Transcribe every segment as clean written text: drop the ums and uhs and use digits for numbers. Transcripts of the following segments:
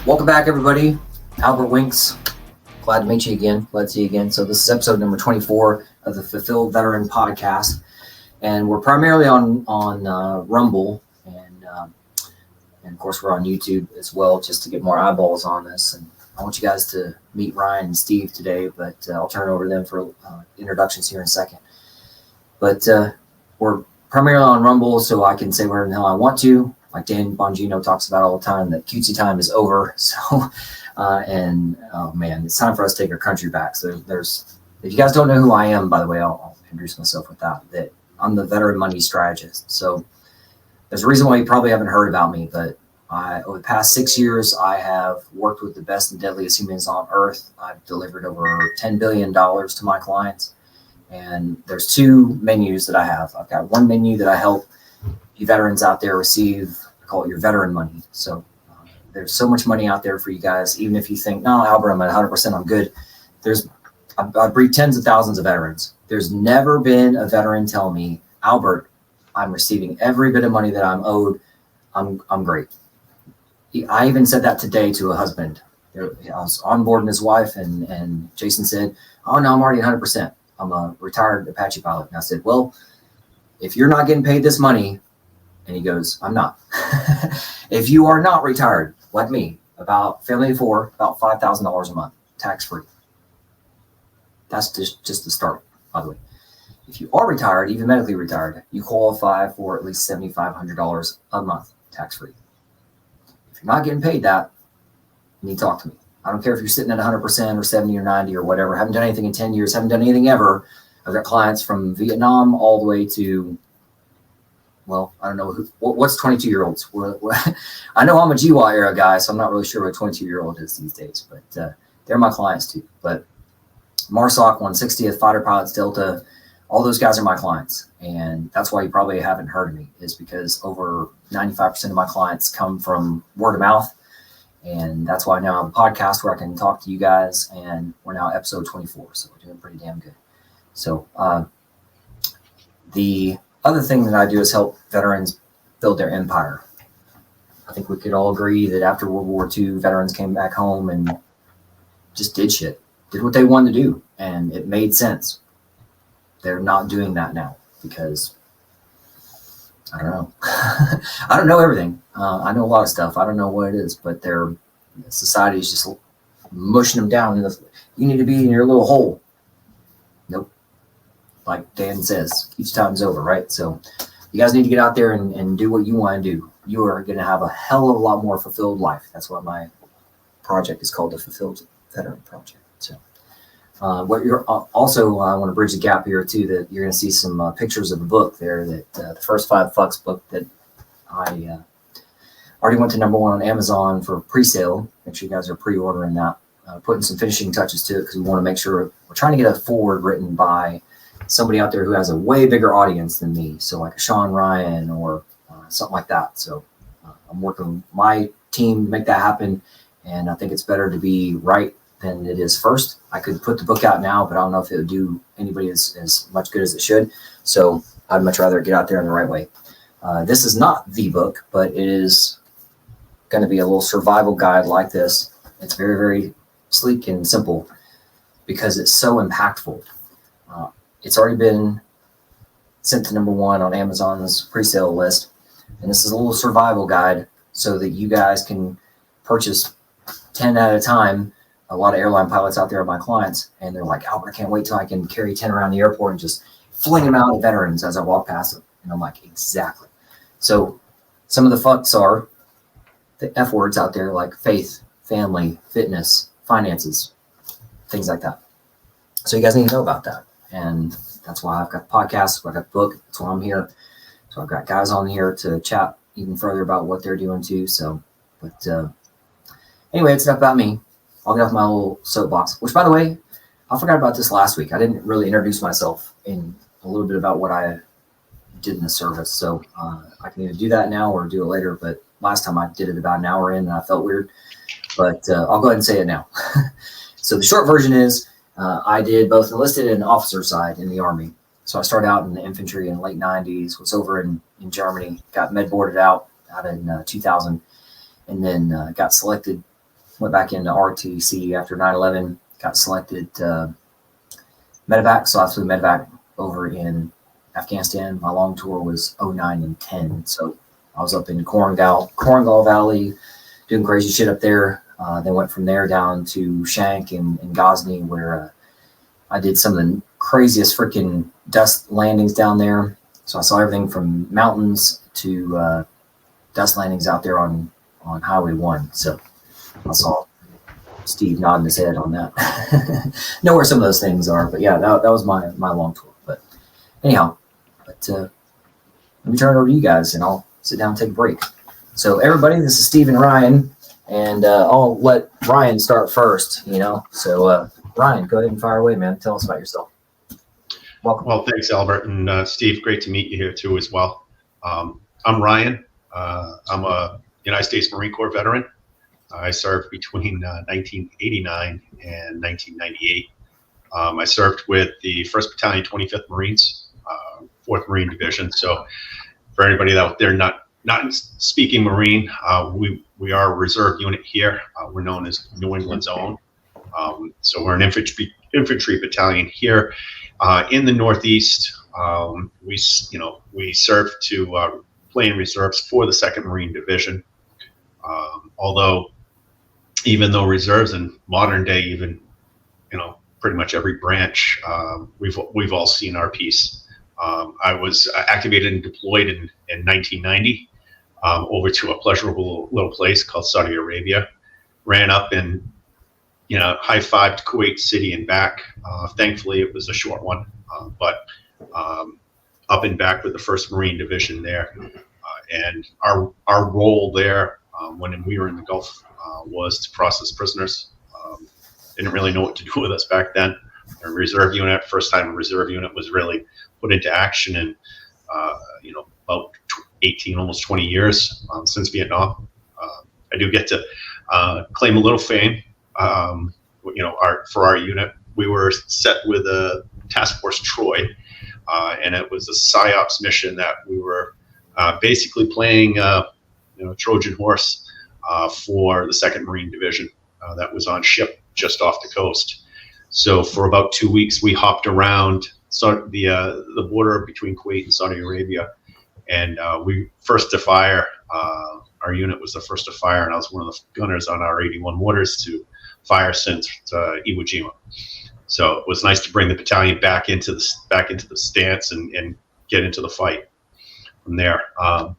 Welcome back, everybody. Albert Winks. Glad to meet you again. Glad to see you again. So this is episode number 24 of the Fulfilled Veteran Podcast, and we're primarily on Rumble, and of course we're on YouTube as well, just to get more eyeballs on this. And I want you guys to meet Ryan and Steve today, but I'll turn it over to them for introductions here in a second. But we're primarily on Rumble, so I can say whatever the hell I want to. Like Dan Bongino talks about all the time, that cutesy time is over. So, and oh man, it's time for us to take our country back. So there's if you guys don't know who I am, by the way, I'll introduce myself with that I'm the veteran money strategist. So there's a reason why you probably haven't heard about me, but over the past 6 years, I have worked with the best and deadliest humans on earth. I've delivered over $10 billion to my clients. And there's two menus that I have. I've got one menu that I help you veterans out there receive. I call it your veteran money. So there's so much money out there for you guys. Even if you think, no, Albert, I'm at 100%, I'm good. I breed tens of thousands of veterans. There's never been a veteran tell me, Albert, I'm receiving every bit of money that I'm owed. I'm great. I even said that today to a husband. I was onboarding his wife, and Jason said, oh, no, I'm already 100%. I'm a retired Apache pilot. And I said, well, if you're not getting paid this money, and he goes, I'm not. If you are not retired, like me, about family of four, about $5,000 a month, tax-free. That's just the start, by the way. If you are retired, even medically retired, you qualify for at least $7,500 a month, tax-free. If you're not getting paid that, you need to talk to me. I don't care if you're sitting at 100% or 70 or 90 or whatever, haven't done anything in 10 years, haven't done anything ever. I've got clients from Vietnam all the way to, well, I don't know, what's 22-year-olds? I know I'm a GWA era guy, so I'm not really sure what a 22-year-old is these days, but they're my clients too. But MARSOC 160th, Fighter Pilots, Delta, all those guys are my clients. And that's why you probably haven't heard of me, is because over 95% of my clients come from word of mouth. And that's why now I have a podcast where I can talk to you guys, and we're now episode 24. So we're doing pretty damn good. So the other thing that I do is help veterans build their empire. I think we could all agree that after World War II, veterans came back home and just did shit, did what they wanted to do, and it made sense. They're not doing that now because, I don't know. I don't know everything. I know a lot of stuff. I don't know what it is, but society is just mushing them down. You need to be in your little hole. Nope. Like Dan says, each time's over, right? So you guys need to get out there and do what you want to do. You are going to have a hell of a lot more fulfilled life. That's why my project is called the Fulfilled Veteran Project. So what you're also, I want to bridge the gap here too, that you're going to see some pictures of the book there, that the First 5 Fucks book that I already went to #1 on Amazon for pre-sale. Make sure you guys are pre-ordering that. Putting some finishing touches to it because we want to make sure we're trying to get a forward written by somebody out there who has a way bigger audience than me. So like a Schwaiger and Ryan or something like that. So I'm working with my team to make that happen. And I think it's better to be right than it is first. I could put the book out now, but I don't know if it would do anybody as much good as it should. So I'd much rather get out there in the right way. This is not the book, but it is going to be a little survival guide like this. It's very, very sleek and simple because it's so impactful. It's already been sent to #1 on Amazon's pre-sale list. And this is a little survival guide so that you guys can purchase 10 at a time. A lot of airline pilots out there are my clients, and they're like, Albert, I can't wait till I can carry 10 around the airport and just fling them out at veterans as I walk past them. And I'm like, exactly. So some of the fucks are the F words out there, like faith, family, fitness, finances, things like that. So you guys need to know about that. And that's why I've got podcasts, I've got a book, that's why I'm here. So I've got guys on here to chat even further about what they're doing too. So, but anyway, it's enough about me. I'll get off my little soapbox, which by the way, I forgot about this last week. I didn't really introduce myself in a little bit about what I did in the service. So I can either do that now or do it later. But last time I did it about an hour in and I felt weird, but I'll go ahead and say it now. So the short version is I did both enlisted and officer side in the Army. So I started out in the infantry in the late 90s, was over in Germany, got med boarded out in 2000, and then got selected went back into RTC after 9/11, got selected medevac. So I flew medevac over in Afghanistan. My long tour was 09 and 10. So I was up in Korengal Valley doing crazy shit up there. Then went from there down to Shank and Ghazni, where I did some of the craziest freaking dust landings down there. So I saw everything from mountains to dust landings out there on Highway 1. So I saw Steve nodding his head on that. Know where some of those things are, but yeah, that was my long tour. But anyhow, let me turn it over to you guys, and I'll sit down and take a break. So everybody, this is Steve and Ryan, and I'll let Ryan start first. So Ryan, go ahead and fire away, man. Tell us about yourself. Welcome. Well, thanks, Albert, and Steve. Great to meet you here too, as well. I'm Ryan. I'm a United States Marine Corps veteran. I served between 1989 and 1998. I served with the 1st Battalion, 25th Marines, 4th Marine Division. So for anybody out there not speaking Marine, we are a reserve unit here. We're known as New England's own. So we're an infantry battalion here in the Northeast. We serve to play in reserves for the 2nd Marine Division. Although, even though reserves in modern day, even pretty much every branch, we've all seen our piece. I was activated and deployed in 1990 over to a pleasurable little place called Saudi Arabia. Ran up and high-fived Kuwait City and back. Thankfully, it was a short one, but up and back with the 1st Marine Division there. And our role there when we were in the Gulf was to process prisoners. Didn't really know what to do with us back then. Our reserve unit, first time a reserve unit was really put into action in about 18, almost 20 years since Vietnam. I do get to claim a little fame. For our unit, we were set with a Task Force Troy, and it was a psyops mission that we were basically playing Trojan horse for the 2nd Marine Division that was on ship just off the coast. So for about 2 weeks, we hopped around the border between Kuwait and Saudi Arabia, and we first to fire. Our unit was the first to fire, and I was one of the gunners on our 81 mortars to fire since Iwo Jima. So it was nice to bring the battalion back into the stance and get into the fight. From there,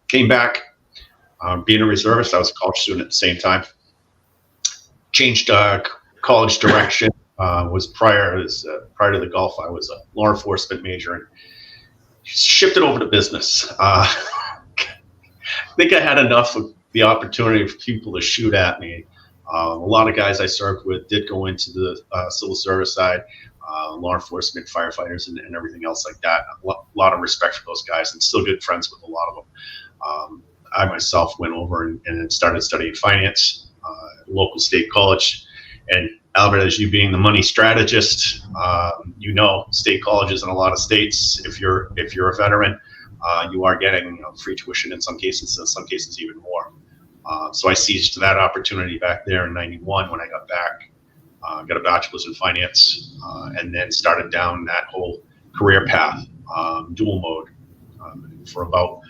came back. Being a reservist, I was a college student at the same time. Changed college direction. Was prior to the Gulf, I was a law enforcement major and shifted over to business. I think I had enough of the opportunity for people to shoot at me. A lot of guys I served with did go into the civil service side, law enforcement, firefighters, and everything else like that. A lot of respect for those guys, and still good friends with a lot of them. I myself went over and started studying finance at a local state college. And Albert, as you being the money strategist, state colleges in a lot of states, if you're a veteran, you are getting free tuition in some cases even more. So I seized that opportunity back there in 91 when I got back, got a bachelor's in finance, and then started down that whole career path, dual mode. For about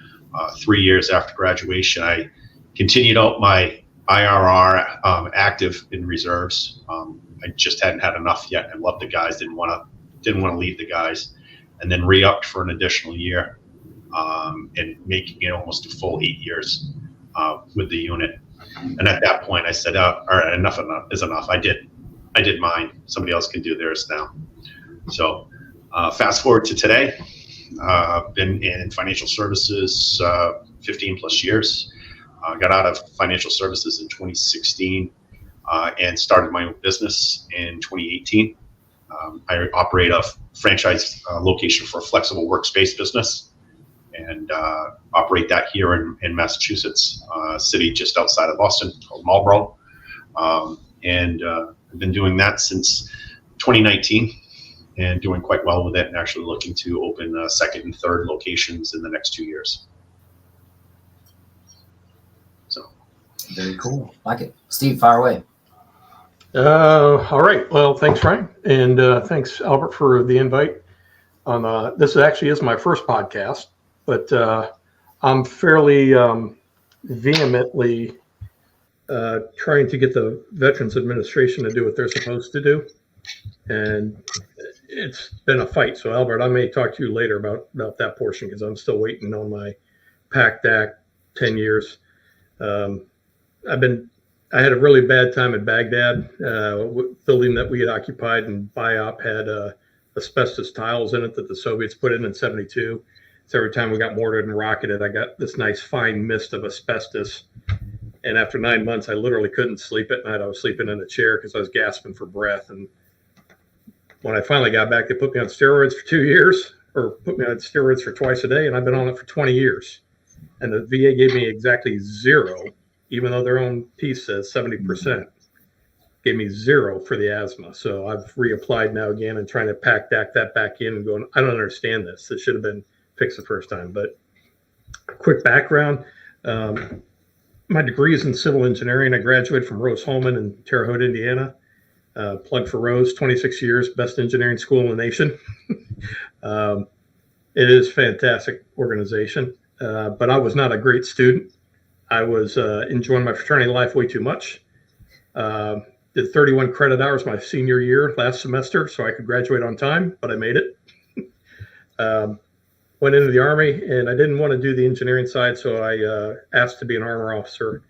3 years after graduation, I continued out my IRR active in reserves. I just hadn't had enough yet. I loved the guys, didn't want to leave the guys, and then re-upped for an additional year, and making it almost a full 8 years with the unit. And at that point, I said, "All right, enough is enough." I did mine. Somebody else can do theirs now. So fast forward to today. Been in financial services 15 plus years. Got out of financial services in 2016 and started my own business in 2018. I operate a franchise location for a flexible workspace business, and operate that here in Massachusetts, a city just outside of Boston called Marlborough. And I've been doing that since 2019 and doing quite well with it, and actually looking to open 2nd and 3rd locations in the next 2 years. So very cool. Like it. Steve, fire away. All right. Well, thanks, Ryan, and thanks, Albert, for the invite. This actually is my first podcast, but I'm fairly vehemently trying to get the Veterans Administration to do what they're supposed to do, and it's been a fight. So, Albert, I may talk to you later about that portion because I'm still waiting on my PACT Act 10 years. Um, I've been I had a really bad time in Baghdad. Building that we had occupied and BIOP had asbestos tiles in it that the Soviets put in '72. So every time we got mortared and rocketed, I got this nice fine mist of asbestos. And after 9 months, I literally couldn't sleep at night. I was sleeping in a chair because I was gasping for breath. And when I finally got back, they put me on steroids for 2 years, or put me on steroids for twice a day, and I've been on it for 20 years. And the VA gave me exactly zero, even though their own piece says 70%, gave me zero for the asthma. So I've reapplied now again and trying to pack that back in and going, I don't understand this. This should have been fixed the first time. But quick background, my degree is in civil engineering. I graduated from Rose-Hulman in Terre Haute, Indiana. Plug for Rose, 26 years, best engineering school in the nation. It is a fantastic organization, but I was not a great student. I was enjoying my fraternity life way too much. Did 31 credit hours my senior year last semester so I could graduate on time, but I made it. Went into the Army, and I didn't want to do the engineering side, so I asked to be an armor officer.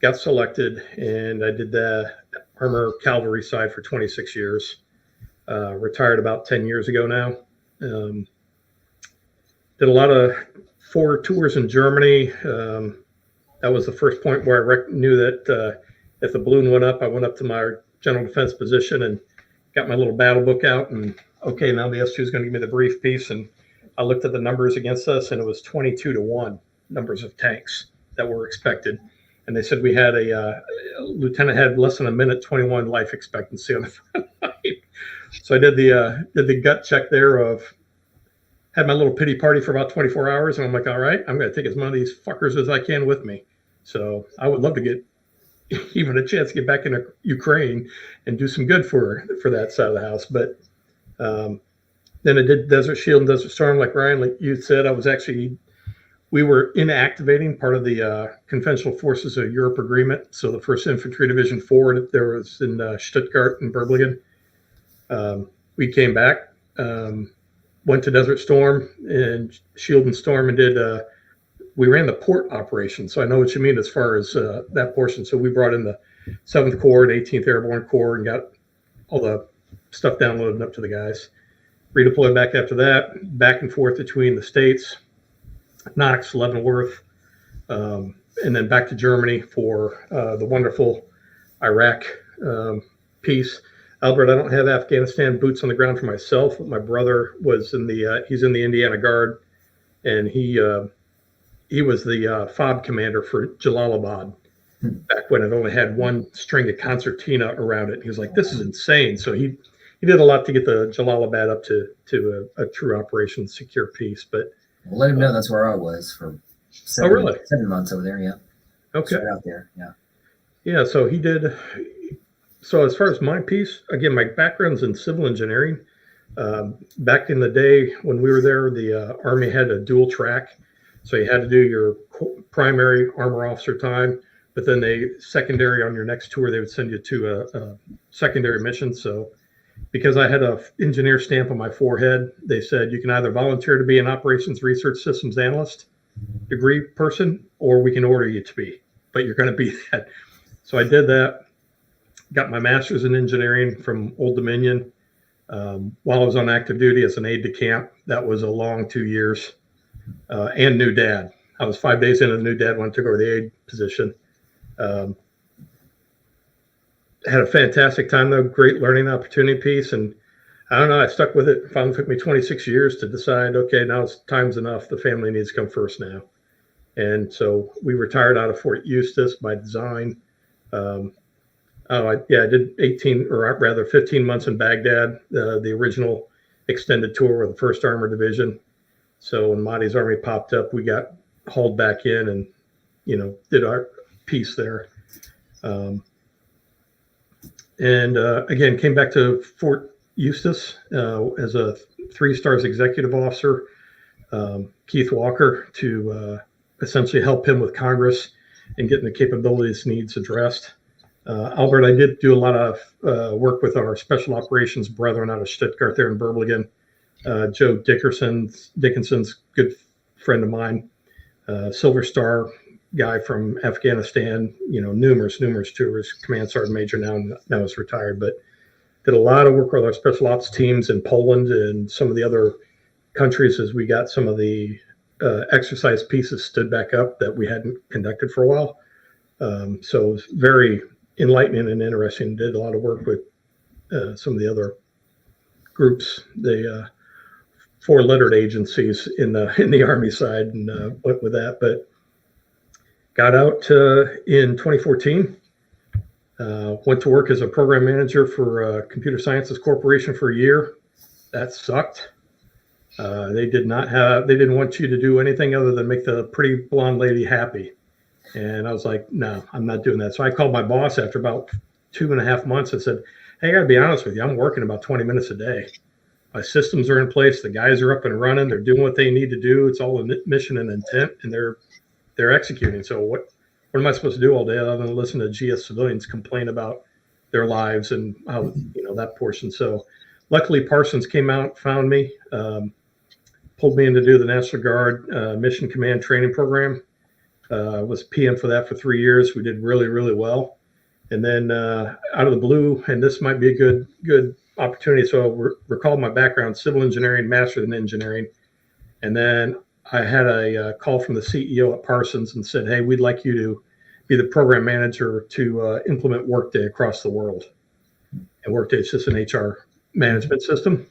Got selected, and I did the armor cavalry side for 26 years. Retired about 10 years ago now. Did a lot of 4 tours in Germany. That was the first point where I knew that if the balloon went up, I went up to my general defense position and got my little battle book out. And okay, now the S2 is going to give me the brief piece. And I looked at the numbers against us, and it was 22-1 numbers of tanks that were expected. And they said we had a lieutenant had less than a minute 21 life expectancy on the front line. So I did the gut check there of had my little pity party for about 24 hours, and I'm like, all right, I'm going to take as many of these fuckers as I can with me. So I would love to get even a chance to get back into Ukraine and do some good for that side of the house. But then I did Desert Shield and Desert Storm, like Ryan, like you said. We were inactivating part of the Conventional Forces of Europe agreement. So the 1st Infantry Division forward there was in Stuttgart and Berlingen. We came back, went to Desert Storm and Shield and Storm, and we ran the port operation. So I know what you mean as far as that portion. So we brought in the 7th Corps and 18th Airborne Corps and got all the stuff downloaded up to the guys. Redeployed back after that, back and forth between the States, Knox, Leavenworth, and then back to Germany for the wonderful Iraq piece. Albert, I don't have Afghanistan boots on the ground for myself. My brother was he's in the Indiana Guard, and he was the FOB commander for Jalalabad back when it only had one string of concertina around it. He was like, this is insane. So he did a lot to get the Jalalabad up to a true operation secure peace. But Well, let him know that's where I was for 7 months over there. Yeah. Okay. Right out there. Yeah. Yeah. So he did. So as far as my piece, again, my background's in civil engineering. Back in the day when we were there, the Army had a dual track. So you had to do your primary armor officer time, but then secondary on your next tour, they would send you to a secondary mission. So because I had an engineer stamp on my forehead, they said you can either volunteer to be an operations research systems analyst degree person, or we can order you to be, but you're going to be that. So I did that, got my master's in engineering from Old Dominion. While I was on active duty as an aide de camp, that was a long 2 years, and new dad. I was 5 days into the new dad when I took over the aide position. Had a fantastic time though, great learning opportunity piece. And I don't know, I stuck with it. It finally took me 26 years to decide, okay, now time's enough. The family needs to come first now. And so we retired out of Fort Eustis by design. I did 15 months in Baghdad, the original extended tour with the 1st Armored Division. So when Mahdi's army popped up, we got hauled back in and, did our piece there. And again, came back to Fort Eustis as a 3-stars executive officer, Keith Walker, to essentially help him with Congress and getting the capabilities needs addressed. Albert, I did do a lot of work with our special operations brethren out of Stuttgart there in Berlingen. Joe Dickinson's good friend of mine, Silver Star guy from Afghanistan, numerous tours, command sergeant major now is retired, but did a lot of work with our special ops teams in Poland and some of the other countries as we got some of the exercise pieces stood back up that we hadn't conducted for a while. So it was very enlightening and interesting. Did a lot of work with some of the other groups, the 4-lettered agencies in the Army side, and went with that. But got out in 2014. Went to work as a program manager for Computer Sciences Corporation for a year. That sucked. They didn't want you to do anything other than make the pretty blonde lady happy. And I was like, no, I'm not doing that. So I called my boss after about 2.5 months and said, hey, I got to be honest with you. I'm working about 20 minutes a day. My systems are in place. The guys are up and running. They're doing what they need to do. It's all a mission and intent, and they're executing. So what am I supposed to do all day other than listen to GS civilians complain about their lives and how, that portion. So luckily Parsons came out, found me, pulled me in to do the National Guard Mission Command Training Program. Was PM for that for 3 years. We did really, really well. And then out of the blue, and this might be a good opportunity. So recall my background, civil engineering, master's in engineering. And then I had a call from the CEO at Parsons and said, hey, we'd like you to be the program manager to implement Workday across the world. And Workday is just an HR management system.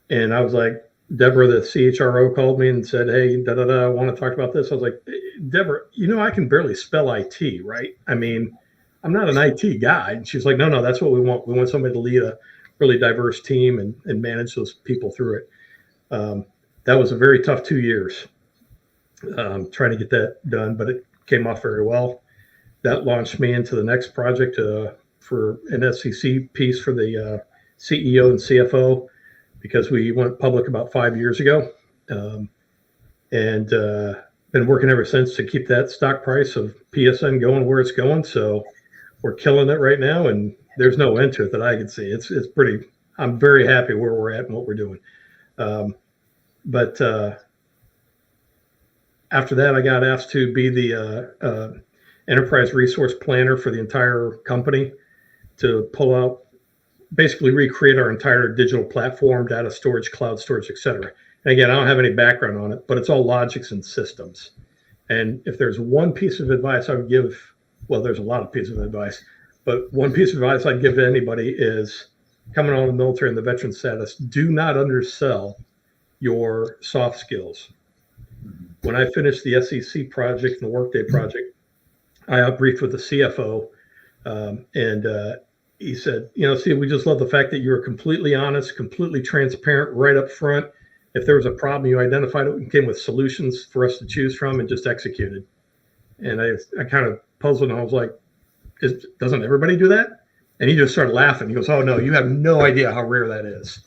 And I was like, Deborah, the CHRO, called me and said, hey, I want to talk about this. I was like, Deborah, I can barely spell IT, right? I mean, I'm not an IT guy. And she's like, no, that's what we want. We want somebody to lead a really diverse team and manage those people through it. That was a very tough 2 years trying to get that done, but it came off very well. That launched me into the next project for an SEC piece for the CEO and CFO, because we went public about 5 years ago, and been working ever since to keep that stock price of PSN going where it's going. So we're killing it right now, and there's no end to it that I can see. It's pretty. I'm very happy where we're at and what we're doing. But after that, I got asked to be the enterprise resource planner for the entire company, to pull out, basically recreate our entire digital platform, data storage, cloud storage, et cetera. And again, I don't have any background on it, but it's all logics and systems. And if there's one piece of advice I would give, well, there's a lot of pieces of advice, but one piece of advice I'd give to anybody is, coming out of the military and the veteran status, do not undersell your soft skills. When I finished the SEC project and the Workday project, I briefed with the CFO, and he said, Steve, we just love the fact that you were completely honest, completely transparent right up front. If there was a problem, you identified it and came with solutions for us to choose from and just executed. And I kind of puzzled, and I was like, doesn't everybody do that? And he just started laughing. He goes, oh, no, you have no idea how rare that is.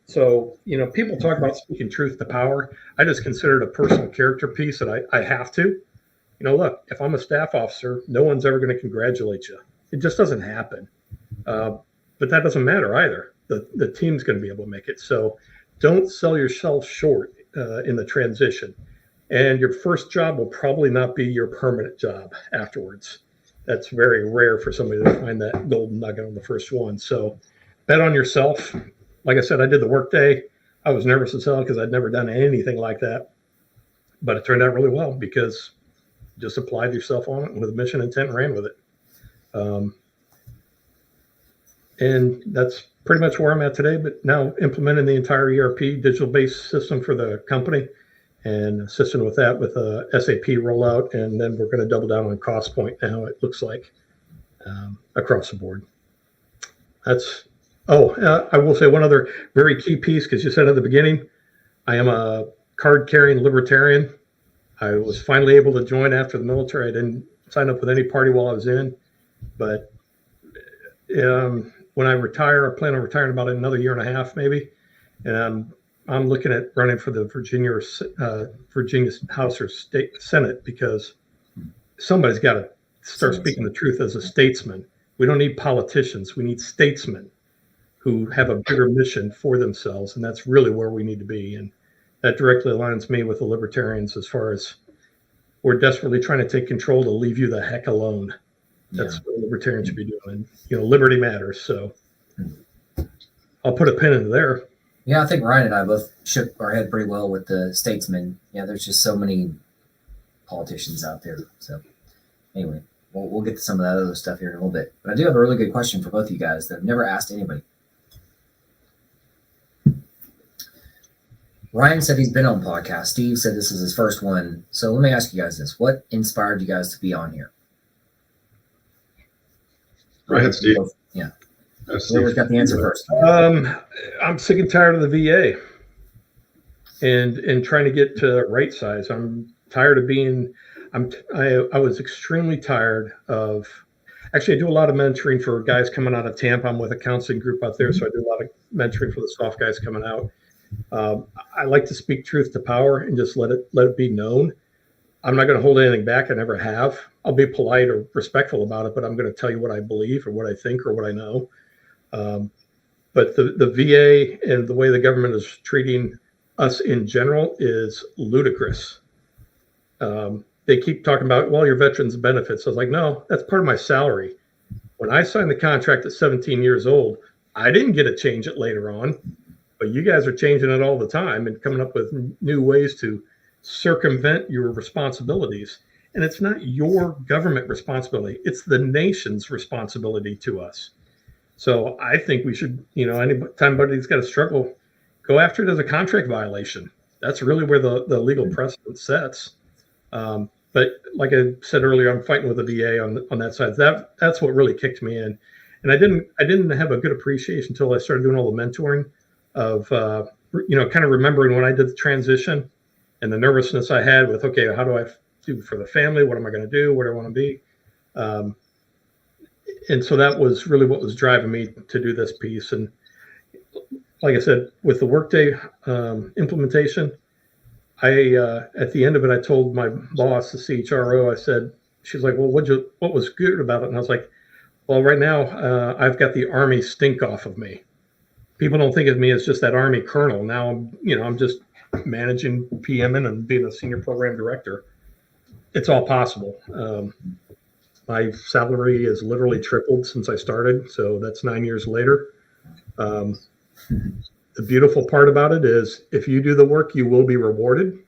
So, people talk about speaking truth to power. I just consider it a personal character piece that I have to. Look, if I'm a staff officer, no one's ever going to congratulate you. It just doesn't happen. But that doesn't matter either. The team's going to be able to make it. So don't sell yourself short in the transition. And your first job will probably not be your permanent job afterwards. That's very rare for somebody to find that golden nugget on the first one. So bet on yourself. Like I said, I did the Workday. I was nervous as hell because I'd never done anything like that. But it turned out really well because you just applied yourself on it with mission intent and ran with it. And that's pretty much where I'm at today, but now implementing the entire ERP digital-based system for the company and assisting with that with a SAP rollout. And then we're going to double down on cost point now, it looks like, across the board. I will say one other very key piece, because you said at the beginning, I am a card-carrying libertarian. I was finally able to join after the military. I didn't sign up with any party while I was in, but when I retire, I plan on retiring about another year and a half, maybe. And I'm looking at running for the Virginia House or State Senate, because somebody's got to start speaking the truth as a statesman. We don't need politicians. We need statesmen who have a bigger mission for themselves. And that's really where we need to be. And that directly aligns me with the libertarians as far as we're desperately trying to take control to leave you the heck alone. That's what libertarians should be doing. Liberty matters. So I'll put a pin in there. Yeah, I think Ryan and I both shook our head pretty well with the statesmen. Yeah, there's just so many politicians out there. So anyway, we'll get to some of that other stuff here in a little bit. But I do have a really good question for both of you guys that I've never asked anybody. Ryan said he's been on podcasts. Steve said this is his first one. So let me ask you guys this. What inspired you guys to be on here? Go ahead, Steve. Yeah. Whoever's got the answer first. I'm sick and tired of the VA and trying to get to right size. I'm tired of being, I was extremely tired of, actually I do a lot of mentoring for guys coming out of Tampa. I'm with a counseling group out there. So I do a lot of mentoring for the soft guys coming out. I like to speak truth to power and just let it be known. I'm not going to hold anything back. I never have. I'll be polite or respectful about it, but I'm going to tell you what I believe or what I think or what I know. But the VA and the way the government is treating us in general is ludicrous. They keep talking about, well, your veterans benefits. I was like, no, that's part of my salary. When I signed the contract at 17 years old, I didn't get to change it later on, but you guys are changing it all the time and coming up with new ways to circumvent your responsibilities. And it's not your government responsibility. It's the nation's responsibility to us. So I think we should, anytime anybody's got a struggle, go after it as a contract violation. That's really where the legal precedent sets. But like I said earlier, I'm fighting with the VA on that side. That's what really kicked me in. And I didn't have a good appreciation until I started doing all the mentoring of, kind of remembering when I did the transition and the nervousness I had with, okay, how do I do for the family? What am I going to do? Where do I want to be? And so that was really what was driving me to do this piece. And like I said, with the Workday implementation, at the end of it, I told my boss, the CHRO, I said, she's like, well, what was good about it? And I was like, well, right now, I've got the Army stink off of me. People don't think of me as just that Army colonel. Now I'm just managing PMing and being a senior program director. It's all possible. My salary is literally tripled since I started. So that's 9 years later. The beautiful part about it is if you do the work, you will be rewarded.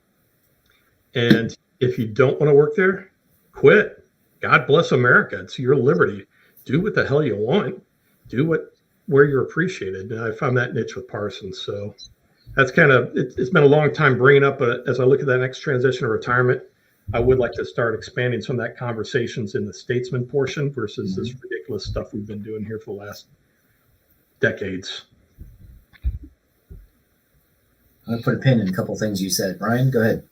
And if you don't want to work there, quit. God bless America. It's your liberty. Do what the hell you want. Do where you're appreciated. And I found that niche with Parsons. So that's kind of, it's been a long time bringing up, but as I look at that next transition of retirement, I would like to start expanding some of that conversations in the statesman portion versus this ridiculous stuff we've been doing here for the last decades. I'm going to put a pin in a couple of things you said. Ryan, go ahead.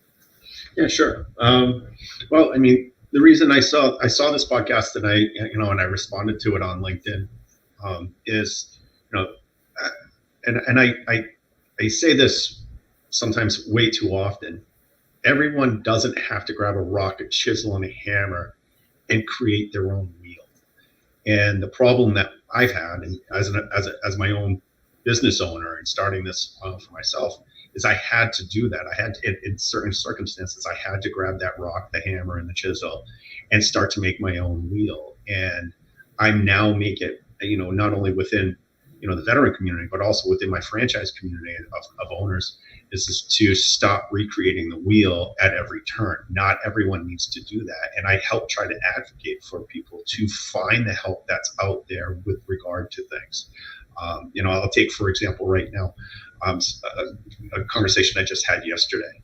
Yeah, sure. Well, I mean, the reason I saw this podcast tonight, and I responded to it on LinkedIn, is, and I say this sometimes way too often. Everyone doesn't have to grab a rock, a chisel, and a hammer and create their own wheel. And the problem that I've had, and as my own business owner and starting this for myself, is I had to do that. I had to, in certain circumstances, I had to grab that rock, the hammer, and the chisel, and start to make my own wheel. And I now make it, not only within, the veteran community, but also within my franchise community of owners, is to stop recreating the wheel at every turn. Not everyone needs to do that. And I help try to advocate for people to find the help that's out there with regard to things. I'll take, for example, right now, a conversation I just had yesterday.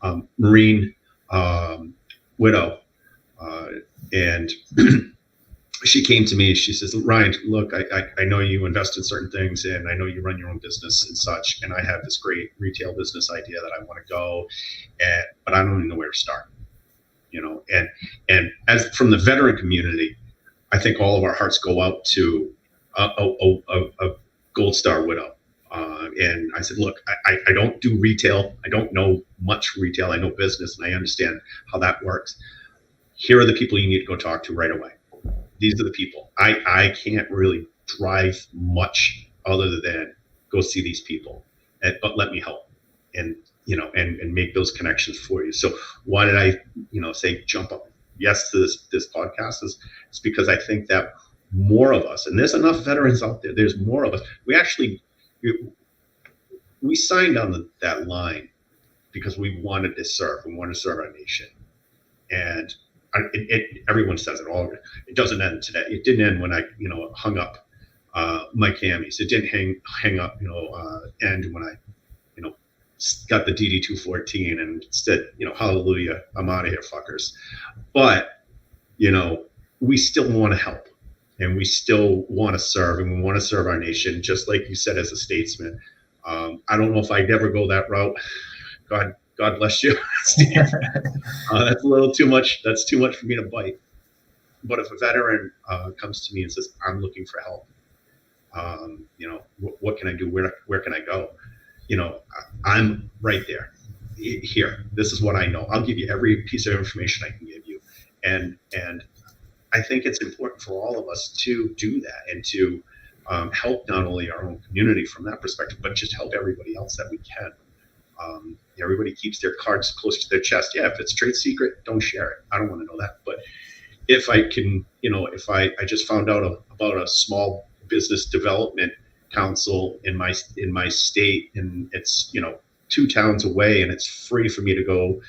A Marine widow, and she came to me. She says, Ryan, look, I know you invest in certain things, and I know you run your own business and such, and I have this great retail business idea that I want to go, but I don't even know where to start. And as from the veteran community, I think all of our hearts go out to a Gold Star widow. And I said, look, I don't do retail. I don't know much retail. I know business, and I understand how that works. Here are the people you need to go talk to right away. These are the people. I can't really drive much other than go see these people, but let me help, and and make those connections for you. So why did I say jump up yes to this podcast? Is because I think that more of us, and there's enough veterans out there. There's more of us. We signed on that line because we wanted to serve. We wanted to serve our nation, and everyone says it all. It doesn't end today. It didn't end when I hung up my camis. It didn't hang up end when I got the DD-214 and said hallelujah, I'm out of here, fuckers. But we still want to help, and we still want to serve, and we want to serve our nation, just like you said as a statesman. I don't know if I'd ever go that route. God bless you, Steve. That's a little too much. That's too much for me to bite. But if a veteran comes to me and says, I'm looking for help, what can I do? Where can I go? I'm right there. Here, this is what I know. I'll give you every piece of information I can give you. And I think it's important for all of us to do that and to help not only our own community from that perspective, but just help everybody else that we can. Everybody keeps their cards close to their chest. Yeah, if it's trade secret, don't share it. I don't want to know that. But if I can, if I just found out about a small business development council in my state, and it's 2 towns away, and it's free for me to go,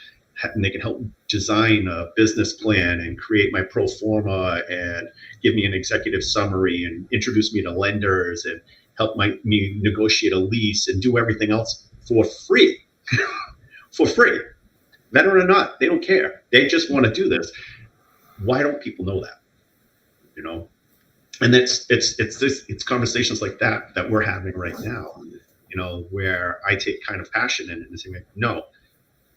and they can help design a business plan and create my pro forma and give me an executive summary and introduce me to lenders and help me negotiate a lease and do everything else for free. For free, veteran or not, they don't care. They just want to do this. Why don't people know that? And it's conversations like that we're having right now. Where I take kind of passion in it and say, no,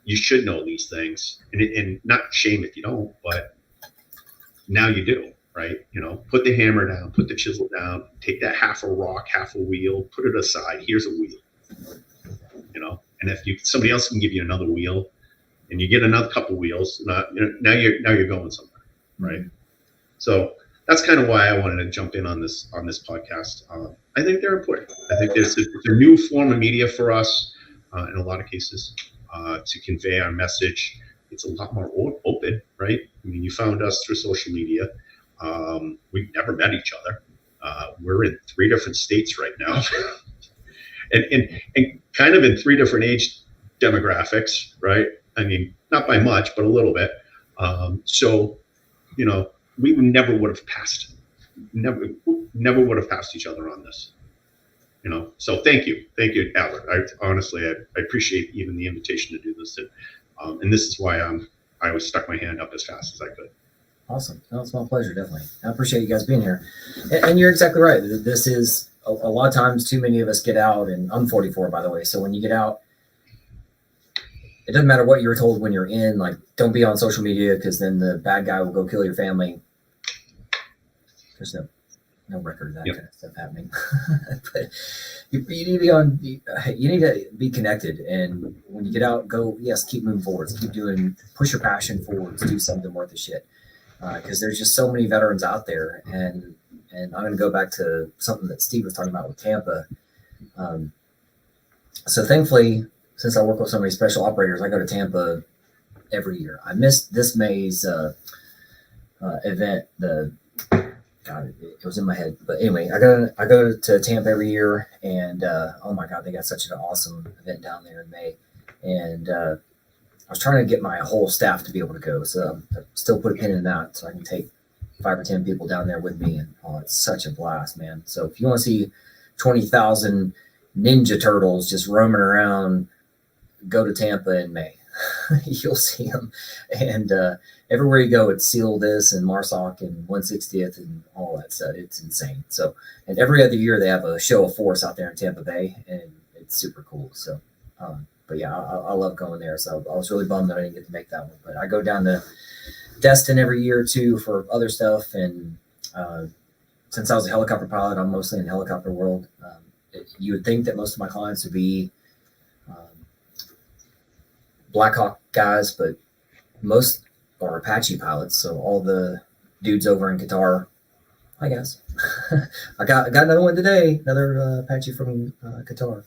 you should know these things, and not shame if you don't, but now you do, right? Put the hammer down, put the chisel down, take that half a rock, half a wheel, put it aside. Here's a wheel. And if somebody else can give you another wheel, and you get another couple wheels, now you're going somewhere, right? So that's kind of why I wanted to jump in on this podcast. I think they're important. I think it's a new form of media for us in a lot of cases to convey our message. It's a lot more open, right? I mean, you found us through social media. We've never met each other. We're in 3 different states right now. And kind of in 3 different age demographics, right? I mean, not by much, but a little bit. So, we never would have passed each other on this. So thank you, Albert. I appreciate even the invitation to do this, and this is why I always stuck my hand up as fast as I could. Awesome. No, it's my pleasure, definitely. I appreciate you guys being here. And you're exactly right. This is a lot of times too many of us get out, and I'm 44, by the way. So when you get out, it doesn't matter what you were told when you're in, like, don't be on social media because then the bad guy will go kill your family. There's no record of that kind of stuff happening. But you need to be on. You need to be connected, and when you get out, keep moving forward, push your passion forward, do something worth the shit. Because there's just so many veterans out there, and I'm going to go back to something that Steve was talking about with Tampa. So thankfully, since I work with so many special operators, I go to Tampa every year. I missed this May's event. It was in my head, but anyway, I go to Tampa every year, and oh my God, they got such an awesome event down there in May, and I was trying to get my whole staff to be able to go, so I still put a pin in that so I can take 5 or 10 people down there with me, and it's such a blast, man. So if you want to see 20,000 Ninja Turtles just roaming around, go to Tampa in May. You'll see them, and everywhere you go, it's Seal This and Marsoc and 160th and all that stuff. It's insane. So, and every other year they have a show of force out there in Tampa Bay, and it's super cool. So, but yeah, I love going there. So I was really bummed that I didn't get to make that one. But I go down to Destin every year too for other stuff, and Since I was a helicopter pilot, I'm mostly in the helicopter world. You would think that most of my clients would be Black Hawk guys, but most are Apache pilots. So all the dudes over in Qatar, I guess. I got another one today, another Apache from Qatar,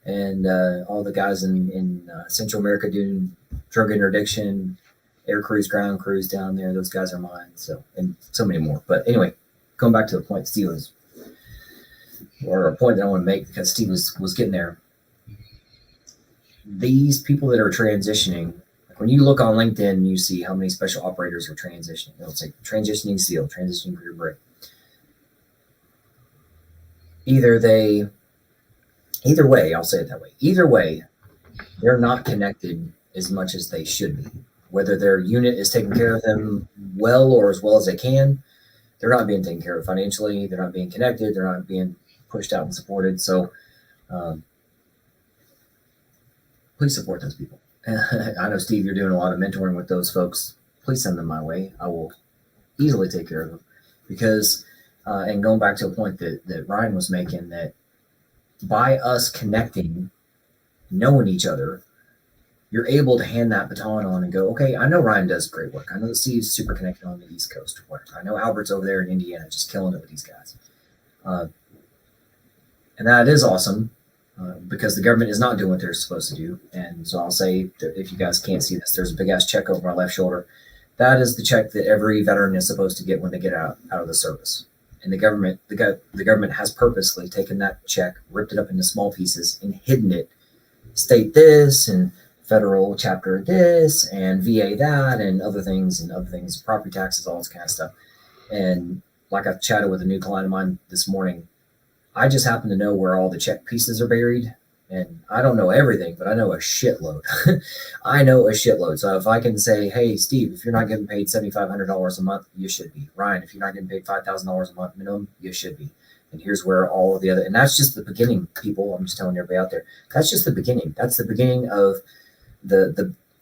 and all the guys in Central America doing drug interdiction, air crews, ground crews down there. Those guys are mine. So, and so many more. But anyway, going back to the point Steve was, or a point that I want to make because Steve was getting there. These people that are transitioning, like when you look on LinkedIn, you see how many special operators are transitioning. It'll say transitioning SEAL, transitioning career break. Either way, I'll say it that way. Either way, they're not connected as much as they should be. Whether their unit is taking care of them well or as well as they can, they're not being taken care of financially. They're not being connected. They're not being pushed out and supported. So please support those people. I know, Steve, you're doing a lot of mentoring with those folks. Please send them my way. I will easily take care of them. Because, and going back to a point that Ryan was making, that by us connecting, knowing each other, you're able to hand that baton on and go, okay, I know Ryan does great work. I know that Steve's super connected on the East Coast. I know Albert's over there in Indiana just killing it with these guys. And that is awesome because the government is not doing what they're supposed to do. And so I'll say, if you guys can't see this, there's a big ass check over my left shoulder. That is the check that every veteran is supposed to get when they get out of the service. And the government has purposely taken that check, ripped it up into small pieces, and hidden it. State this and federal chapter this and VA that and other things, property taxes, all this kind of stuff. And like I chatted with a new client of mine this morning, I just happen to know where all the check pieces are buried. And I don't know everything, but I know a shitload. I know a shitload. So if I can say, hey, Steve, if you're not getting paid $7,500 a month, you should be. Ryan, if you're not getting paid $5,000 a month minimum, you should be. And here's where all of the other, and that's just the beginning, people. I'm just telling everybody out there. That's just the beginning. That's the beginning of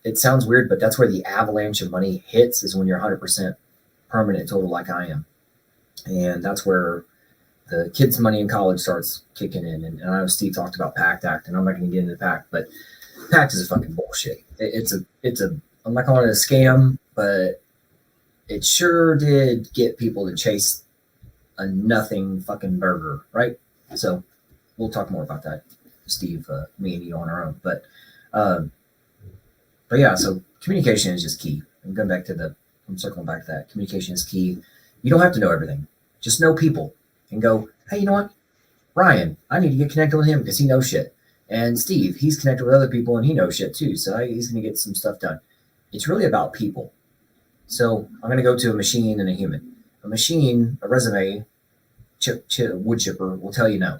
it sounds weird, but that's where the avalanche of money hits, is when you're 100% permanent total like I am. And that's where the kids' money in college starts kicking in. And I know Steve talked about PACT Act, and I'm not going to get into the PACT, but PACT is a fucking bullshit. It's a, I'm not calling it a scam, but it sure did get people to chase a nothing fucking burger, right? So we'll talk more about that, Steve, me and you on our own. But yeah, so communication is just key. I'm circling back to that. Communication is key. You don't have to know everything. Just know people and go, hey, you know what? Ryan, I need to get connected with him because he knows shit. And Steve, he's connected with other people and he knows shit too. So he's going to get some stuff done. It's really about people. So I'm going to go to a machine and a human. A machine, a resume, wood chipper will tell you no.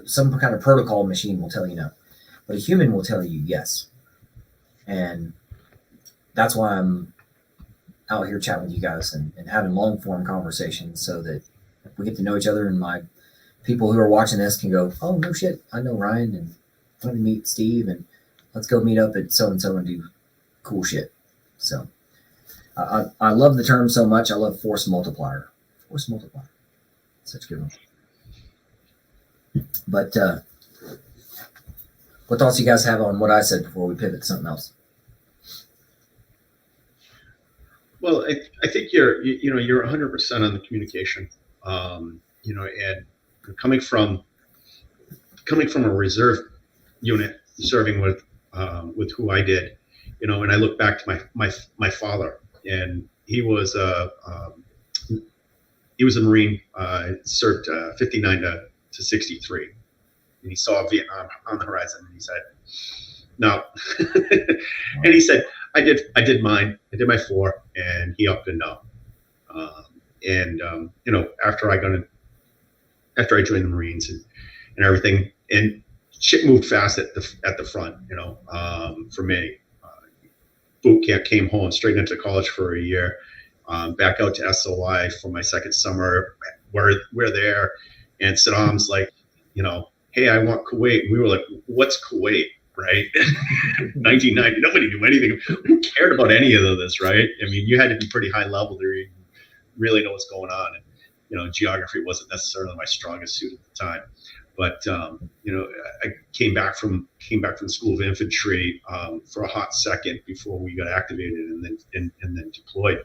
Some kind of protocol machine will tell you no. But a human will tell you yes. And that's why I'm out here chatting with you guys and having long form conversations, so that we get to know each other, and my people who are watching this can go, oh, no shit, I know Ryan, and I'm going to meet Steve, and let's go meet up at so-and-so and do cool shit. So I love the term so much. I love force multiplier. Force multiplier. Such a good one. But what thoughts you guys have on what I said before we pivot to something else? Well, I think you're 100% on the communication, and coming from a reserve unit, serving with who I did, and I look back to my father, and he was a Marine, served 59 to 63, and he saw Vietnam on the horizon, and he said, no, and he said, I did mine. I did my 4, and he upped and down. After I joined the Marines and everything, and shit moved fast at the front. For me, boot camp, came home straight into college for a year, back out to SOI for my second summer. We're there, and Saddam's like, hey, I want Kuwait. We were like, what's Kuwait? Right? 1990, nobody knew anything. Who cared about any of this, right? I mean, you had to be pretty high level to really know what's going on. And, geography wasn't necessarily my strongest suit at the time. But I came back from the School of Infantry for a hot second before we got activated and then deployed.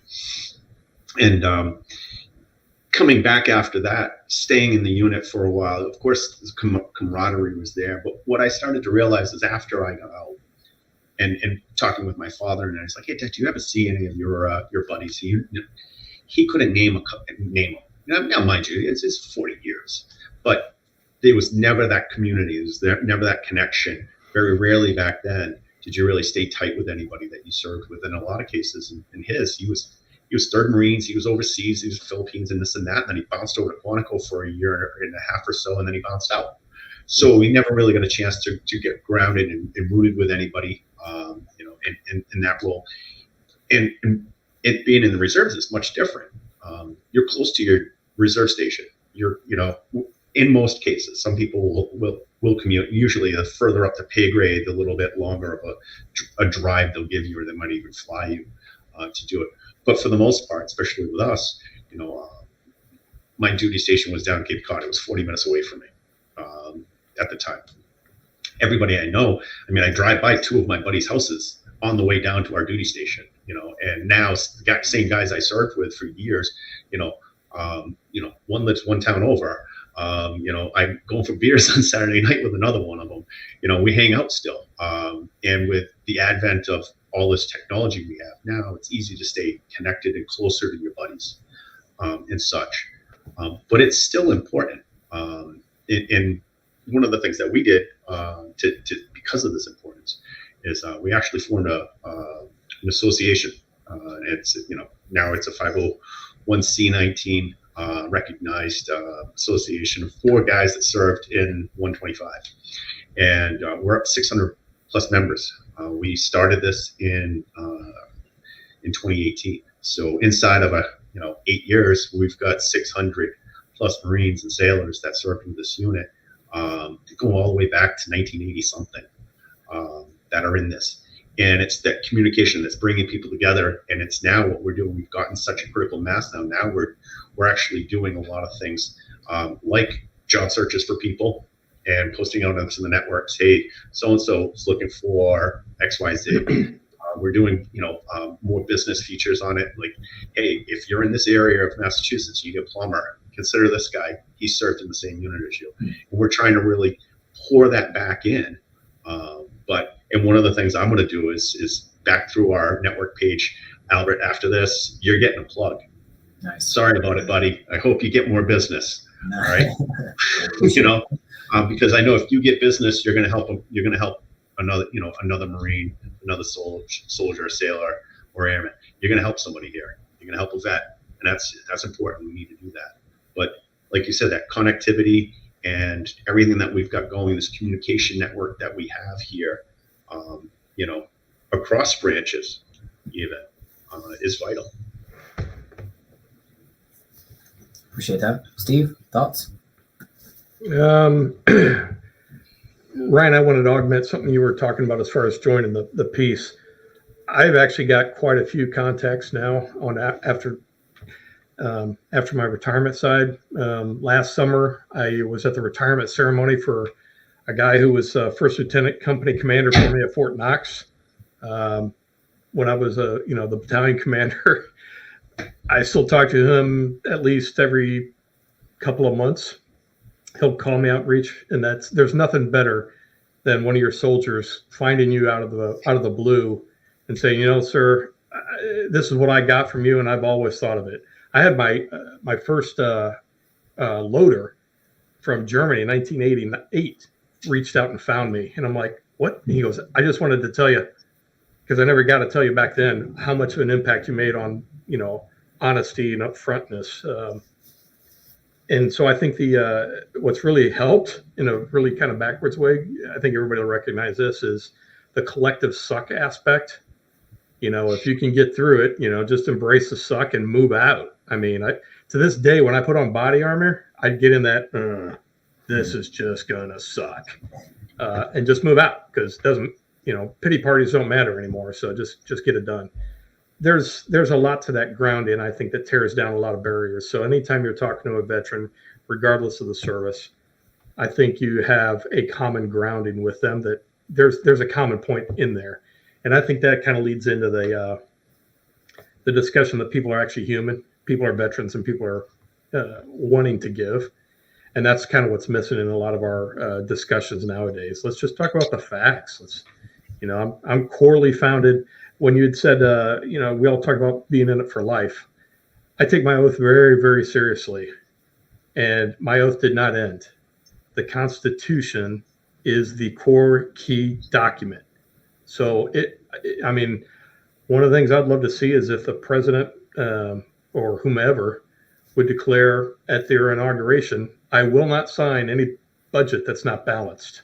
And coming back after that, staying in the unit for a while, of course, the camaraderie was there. But what I started to realize is after I got out and talking with my father, and I was like, "Hey, Dad, do you ever see any of your buddies?" He couldn't name them. Now, mind you, it's 40 years, but there was never that community. There was never that connection. Very rarely back then did you really stay tight with anybody that you served with. In a lot of cases, in his, he was 3rd Marines. He was overseas. He was Philippines and this and that. And then he bounced over to Quantico for a year and a half or so, and then he bounced out. So we never really got a chance to get grounded and rooted with anybody, in that role. And it being in the reserves is much different. You're close to your reserve station. In most cases, some people will commute. Usually, the further up the pay grade, the little bit longer of a drive they'll give you, or they might even fly you to do it. But for the most part, especially with us, my duty station was down in Cape Cod. It was 40 minutes away from me at the time. Everybody I know, I drive by 2 of my buddies' houses on the way down to our duty station. And now the same guys I served with for years. One lives one town over. I'm going for beers on Saturday night with another one of them. We hang out still. And with the advent of all this technology we have now, it's easy to stay connected and closer to your buddies and such. But it's still important. And one of the things that we did to because of this importance is we actually formed an association. It's now it's a 501c19 recognized association of 4 guys that served in 125, and we're up 600 plus members. We started this in 2018. So inside of 8 years, we've got 600 plus Marines and sailors that served in this unit, going all the way back to 1980 something, that are in this. And it's that communication that's bringing people together. And it's now what we're doing. We've gotten such a critical mass now. Now we're actually doing a lot of things like job searches for people and posting out onto the networks. Hey, so-and-so is looking for XYZ. We're doing, more business features on it. Like, hey, if you're in this area of Massachusetts, you need a plumber, consider this guy. He served in the same unit as you. And we're trying to really pour that back in. And one of the things I'm going to do is back through our network page, Albert, after this, you're getting a plug. Nice. Sorry about it, buddy. I hope you get more business. Nice. All right. Because I know if you get business, you're going to help them. You're going to help another Marine, another soldier, sailor, or airman. You're going to help somebody here. You're going to help a vet, and that's important. We need to do that. But like you said, that connectivity and everything that we've got going, this communication network that we have here, across branches, even, is vital. Appreciate that. Steve, thoughts? Ryan, I wanted to augment something you were talking about as far as joining the piece. I've actually got quite a few contacts now on after my retirement side. Last summer, I was at the retirement ceremony for a guy who was first lieutenant company commander for me at Fort Knox. When I was the battalion commander, I still talk to him at least every couple of months. He'll call me outreach, and there's nothing better than one of your soldiers finding you out of the blue and saying, sir, this is what I got from you, and I've always thought of it. I had my first loader from Germany in 1988 reached out and found me, and I'm like, what? And he goes, I just wanted to tell you, because I never got to tell you back then how much of an impact you made on honesty and upfrontness. And so I think what's really helped in a really kind of backwards way, I think everybody will recognize this, is the collective suck aspect. If you can get through it, just embrace the suck and move out. To this day, when I put on body armor, I'd get in that, this is just gonna suck, and just move out, because it doesn't, pity parties don't matter anymore. So just get it done. there's a lot to that grounding, I think, that tears down a lot of barriers. So anytime you're talking to a veteran, regardless of the service, I think you have a common grounding with them, that there's a common point in there. And I think that kind of leads into the discussion that people are actually human, people are veterans, and people are wanting to give. And that's kind of what's missing in a lot of our discussions nowadays. Let's just talk about the facts. I'm corely founded. When you had said, we all talk about being in it for life. I take my oath very, very seriously. And my oath did not end. The Constitution is the core key document. So one of the things I'd love to see is if the president or whomever would declare at their inauguration, I will not sign any budget that's not balanced.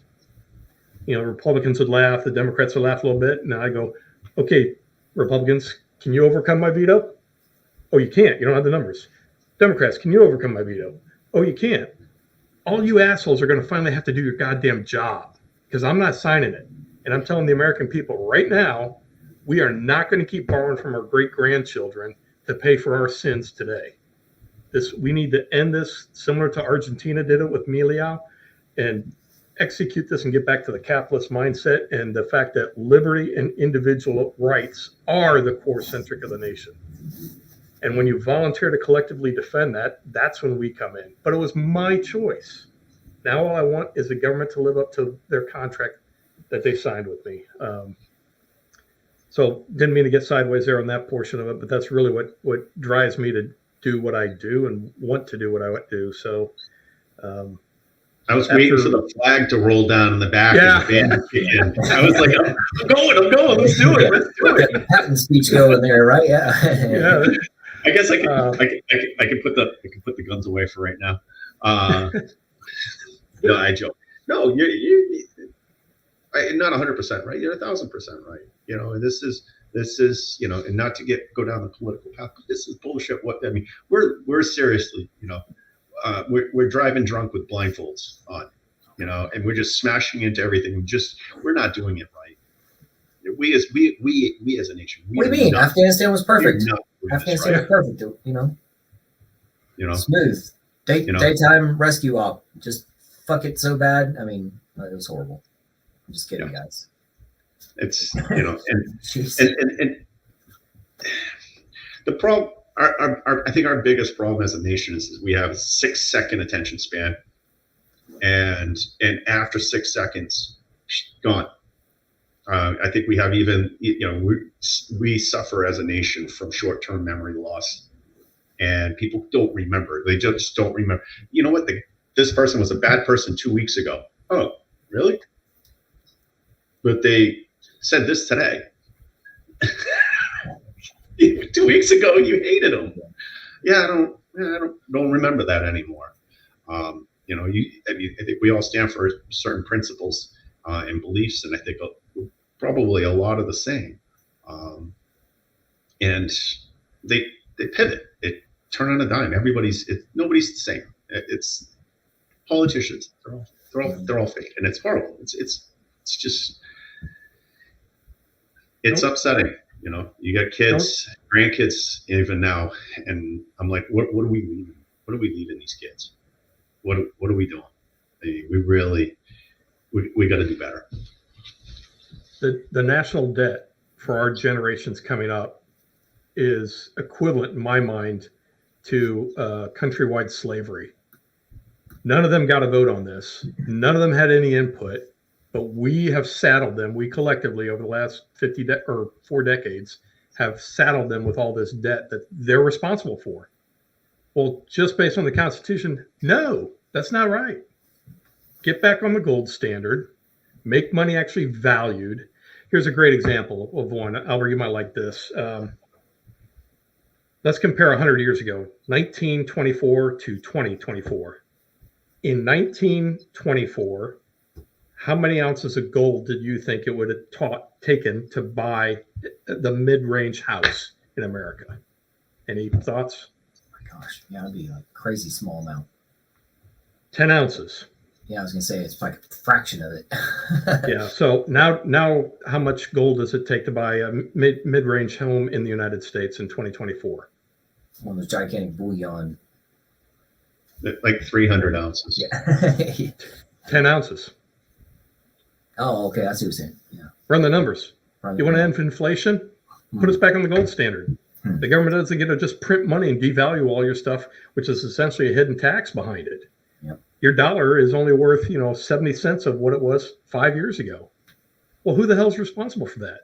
Republicans would laugh, the Democrats would laugh a little bit, and I go, okay, Republicans, can you overcome my veto? Oh, you can't. You don't have the numbers. Democrats, can you overcome my veto? Oh, you can't. All you assholes are going to finally have to do your goddamn job, because I'm not signing it. And I'm telling the American people right now, we are not going to keep borrowing from our great-grandchildren to pay for our sins today. We need to end this, similar to Argentina did it with Miliau, and execute this and get back to the capitalist mindset and the fact that liberty and individual rights are the core centric of the nation. And when you volunteer to collectively defend that, that's when we come in. But it was my choice. Now all I want is the government to live up to their contract that they signed with me. So didn't mean to get sideways there on that portion of it, but that's really what drives me to do what I do and want to do what I do. So I was waiting for the flag to roll down in the back. Yeah. Of the band. I was like, I'm going. Let's do it. Patent speech going there, right? Yeah. Yeah. I guess I can put the guns away for right now. No, I joke. No, you're not 100% right. You're 1,000% right. And this is and not to go down the political path, but this is bullshit. We're seriously, we're driving drunk with blindfolds on, and we're just smashing into everything. We're not doing it right. We as a nation. What do you mean? Afghanistan was perfect. Afghanistan was perfect. Smooth. Daytime rescue op. Just fuck it so bad. I mean, it was horrible. I'm just kidding, guys. It's and the problem. I think our biggest problem as a nation is we have a 6-second attention span, and after 6 seconds, gone. I think we have we suffer as a nation from short-term memory loss, and people don't remember. They just don't remember. You know what? This person was a bad person 2 weeks ago. Oh, really? But they said this today. 2 weeks ago, you hated them. Yeah, I don't remember that anymore. I think we all stand for certain principles and beliefs, and I think probably a lot of the same. And they pivot. They turn on a dime. Nobody's the same. It's politicians. They're all fake, and it's horrible. It's just upsetting. You got kids, grandkids, even now, and I'm like, what are we leaving? What are we leaving these kids? What are we doing? We got to do better. The national debt for our generations coming up is equivalent, in my mind, to countrywide slavery. None of them got a vote on this. None of them had any input. But we have saddled them. We collectively, over the last 4 decades, have saddled them with all this debt that they're responsible for. Well, just based on the Constitution, no, that's not right. Get back on the gold standard. Make money actually valued. Here's a great example of one. Albert, you might like this. Let's compare 100 years ago, 1924 to 2024. In 1924, how many ounces of gold did you think it would have taken to buy the mid-range house in America? Any thoughts? Oh my gosh, yeah, it'd be a crazy small amount. 10 ounces. Yeah, I was gonna say it's like a fraction of it. Yeah. So now, how much gold does it take to buy a mid-range home in the United States in 2024? One of those gigantic bullion. Like 300 ounces. Yeah. 10 ounces. Oh, okay. I see what you're saying. Yeah. Run the numbers. Run You want to end inflation? Put us back on the gold standard. The government doesn't get to just print money and devalue all your stuff, which is essentially a hidden tax behind it. Yep. Your dollar is only worth, 70 cents of what it was 5 years ago. Well, who the hell's responsible for that?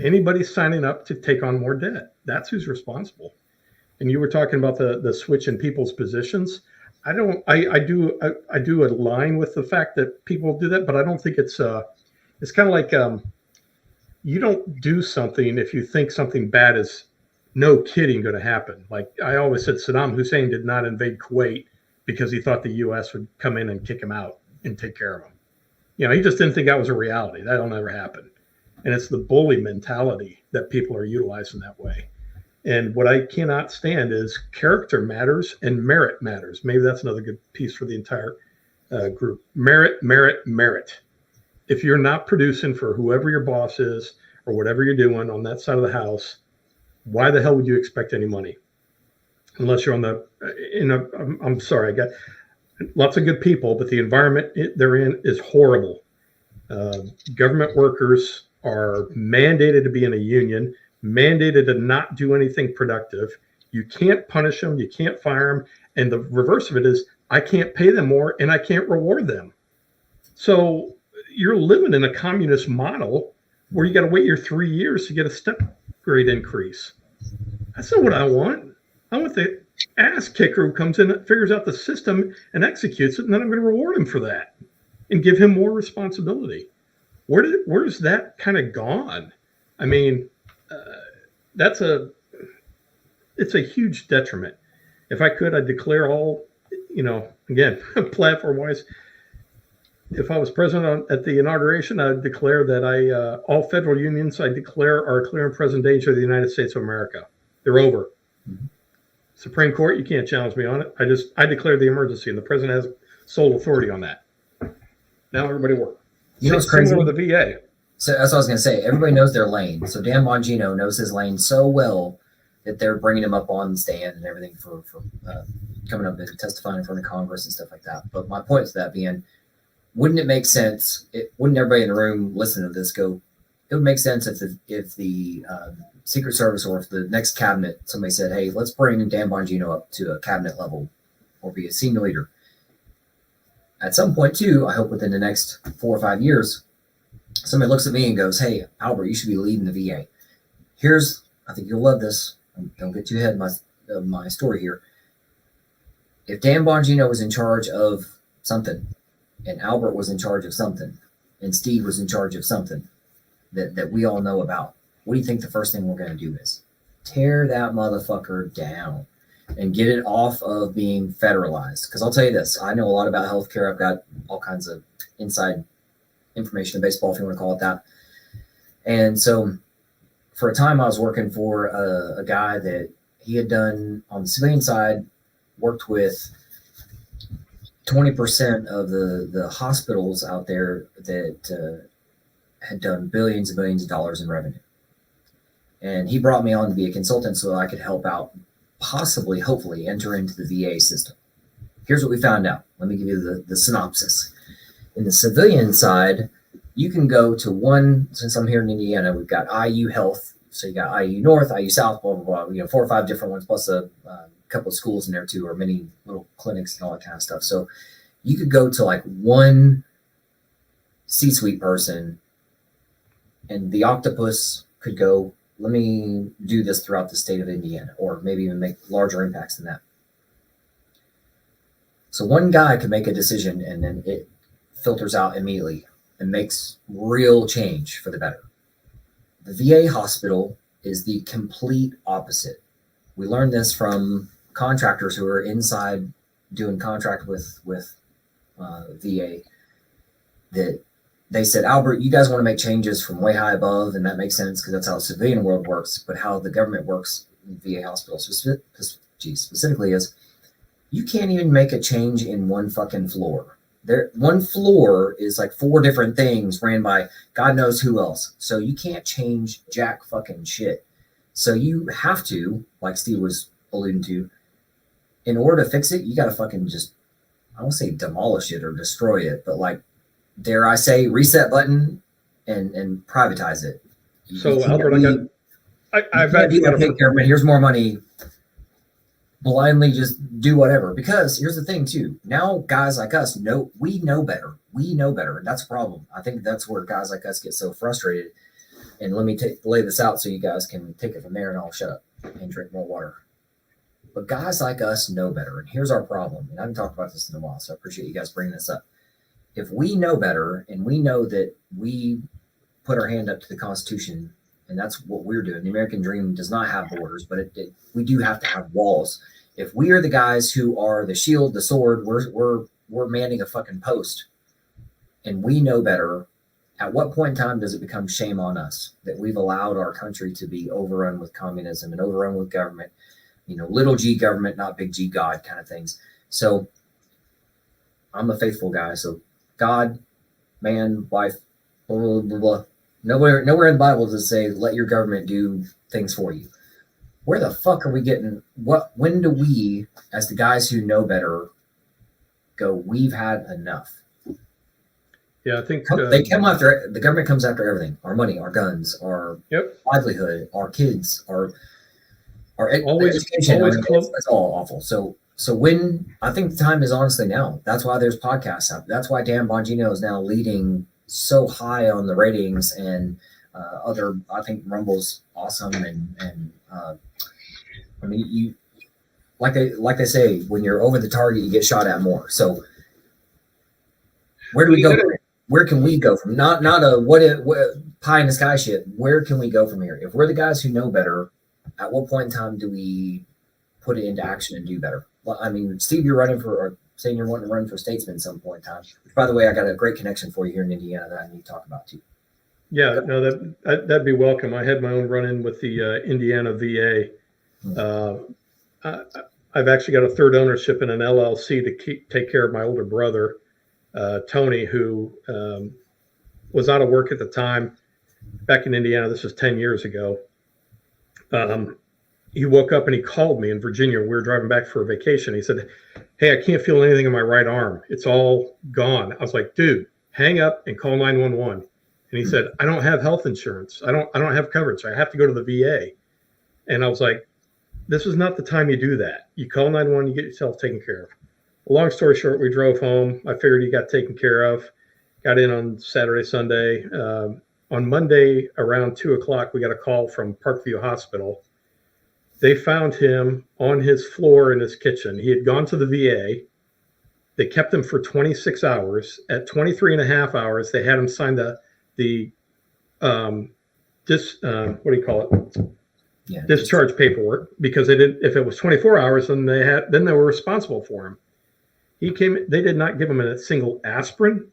Anybody signing up to take on more debt. That's who's responsible. And you were talking about the switch in people's positions. I do align with the fact that people do that, but I don't think it's kind of like you don't do something if you think something bad is no kidding going to happen. Like I always said, Saddam Hussein did not invade Kuwait because he thought the U.S. would come in and kick him out and take care of him. He just didn't think that was a reality. That'll never happen. And it's the bully mentality that people are utilizing that way. And what I cannot stand is character matters and merit matters. Maybe that's another good piece for the entire group. Merit, merit, merit. If you're not producing for whoever your boss is or whatever you're doing on that side of the house, why the hell would you expect any money? Unless you're I'm sorry, I got lots of good people, but the environment they're in is horrible. Government workers are mandated to be in a union, mandated to not do anything productive. You can't punish them, you can't fire them. And the reverse of it is I can't pay them more and I can't reward them. So you're living in a communist model where you got to wait your 3 years to get a step grade increase. That's not what I want. I want the ass kicker who comes in and figures out the system and executes it, and then I'm going to reward him for that and give him more responsibility. Where's that kind of gone? I mean, it's a huge detriment. If I could, I'd declare all, again, platform-wise, if I was president at the inauguration, I'd declare that all federal unions, I declare are a clear and present danger to the United States of America. They're over. Mm-hmm. Supreme Court, you can't challenge me on it. I declare the emergency, and the president has sole authority on that. Now everybody work. What's crazy with the VA. So that's what I was going to say. Everybody knows their lane. So Dan Bongino knows his lane so well that they're bringing him up on the stand and everything for coming up and testifying in front of Congress and stuff like that. But my point to that being, wouldn't it make sense? Wouldn't everybody in the room listening to this go? It would make sense if the Secret Service or if the next cabinet somebody said, "Hey, let's bring Dan Bongino up to a cabinet level or be a senior leader." At some point, too, I hope within the next 4 or 5 years, somebody looks at me and goes, "Hey, Albert, you should be leading the VA." I think you'll love this. Don't get too ahead of my story here. If Dan Bongino was in charge of something, and Albert was in charge of something, and Steve was in charge of something that we all know about, what do you think the first thing we're going to do is? Tear that motherfucker down and get it off of being federalized. Because I'll tell you this, I know a lot about healthcare. I've got all kinds of inside information in baseball, if you want to call it that. And so for a time I was working for a guy that he had done on the civilian side, worked with 20% of the hospitals out there that had done billions and billions of dollars in revenue. And he brought me on to be a consultant so that I could help out, possibly, hopefully, enter into the VA system. Here's what we found out. Let me give you the synopsis. In the civilian side, you can go to since I'm here in Indiana, we've got IU Health. So you got IU North, IU South, blah, blah, blah, 4 or 5 different ones, plus a couple of schools in there too, or many little clinics and all that kind of stuff. So you could go to like one C-suite person and the octopus could go, let me do this throughout the state of Indiana, or maybe even make larger impacts than that. So one guy could make a decision and then it filters out immediately and makes real change for the better. The VA hospital is the complete opposite. We learned this from contractors who are inside doing contract with VA, that they said, "Albert, you guys want to make changes from way high above," and that makes sense because that's how the civilian world works, but how the government works in VA hospitals specifically is you can't even make a change in one fucking floor. There, one floor is like 4 different things ran by God knows who else. So you can't change jack fucking shit. So you have to, like Steve was alluding to, in order to fix it, you got to fucking just, I won't say demolish it or destroy it, but like, dare I say, reset button and privatize it. So You Albert, I've actually got take care of it. Here's more money. Blindly just do whatever. Because here's the thing too. Now guys like us we know better. We know better, and that's a problem. I think that's where guys like us get so frustrated. And let me lay this out so you guys can take it from there, and I'll shut up and drink more water. But guys like us know better, and here's our problem. And I haven't talked about this in a while, so I appreciate you guys bringing this up. If we know better, and we know that we put our hand up to the Constitution, and that's what we're doing. The American dream does not have borders, but we do have to have walls. If we are the guys who are the shield, the sword, we're manning a fucking post, and we know better. At what point in time does it become shame on us that we've allowed our country to be overrun with communism and overrun with government, little g government, not big G God kind of things. So I'm a faithful guy. So God, man, wife, blah, blah, blah, blah. Nowhere in the Bible does it say, let your government do things for you. Where the fuck are we getting, when do we, as the guys who know better, go, we've had enough? Yeah, I think they come after, the government comes after everything, our money, our guns, our livelihood, our kids, our education. It's all awful. So when, I think the time is honestly now. That's why there's podcasts out. That's why Dan Bongino is now leading so high on the ratings, and I think Rumble's awesome. And I mean, you, like they say, when you're over the target, you get shot at more. So where do we go? Where can we go from? Not a what pie in the sky shit. Where can we go from here? If we're the guys who know better, at what point in time do we put it into action and do better? Well, I mean, Steve, you're saying you're wanting to run for statesman at some point in time. Which, by the way, I got a great connection for you here in Indiana that I need to talk about too. Yeah, no, that'd be welcome. I had my own run-in with the Indiana VA. I've actually got a third ownership in an LLC to take care of my older brother, Tony, who was out of work at the time back in Indiana. This was 10 years ago. He woke up and he called me in Virginia. We were driving back for a vacation. He said, "Hey, I can't feel anything in my right arm. It's all gone." I was like, "Dude, hang up and call 911." And he said, "I don't have health insurance. I don't have coverage. I have to go to the VA." And I was like, "This is not the time you do that. You call 911, you get yourself taken care of." Long story short, we drove home. I figured he got taken care of. Got in on Saturday, Sunday. On Monday around 2:00, we got a call from Parkview Hospital. They found him on his floor in his kitchen. He had gone to the VA. They kept him for 26 hours. At 23 and a half hours, they had him sign the discharge paperwork, because they didn't, if it was 24 hours, then they were responsible for him. They did not give him a single aspirin.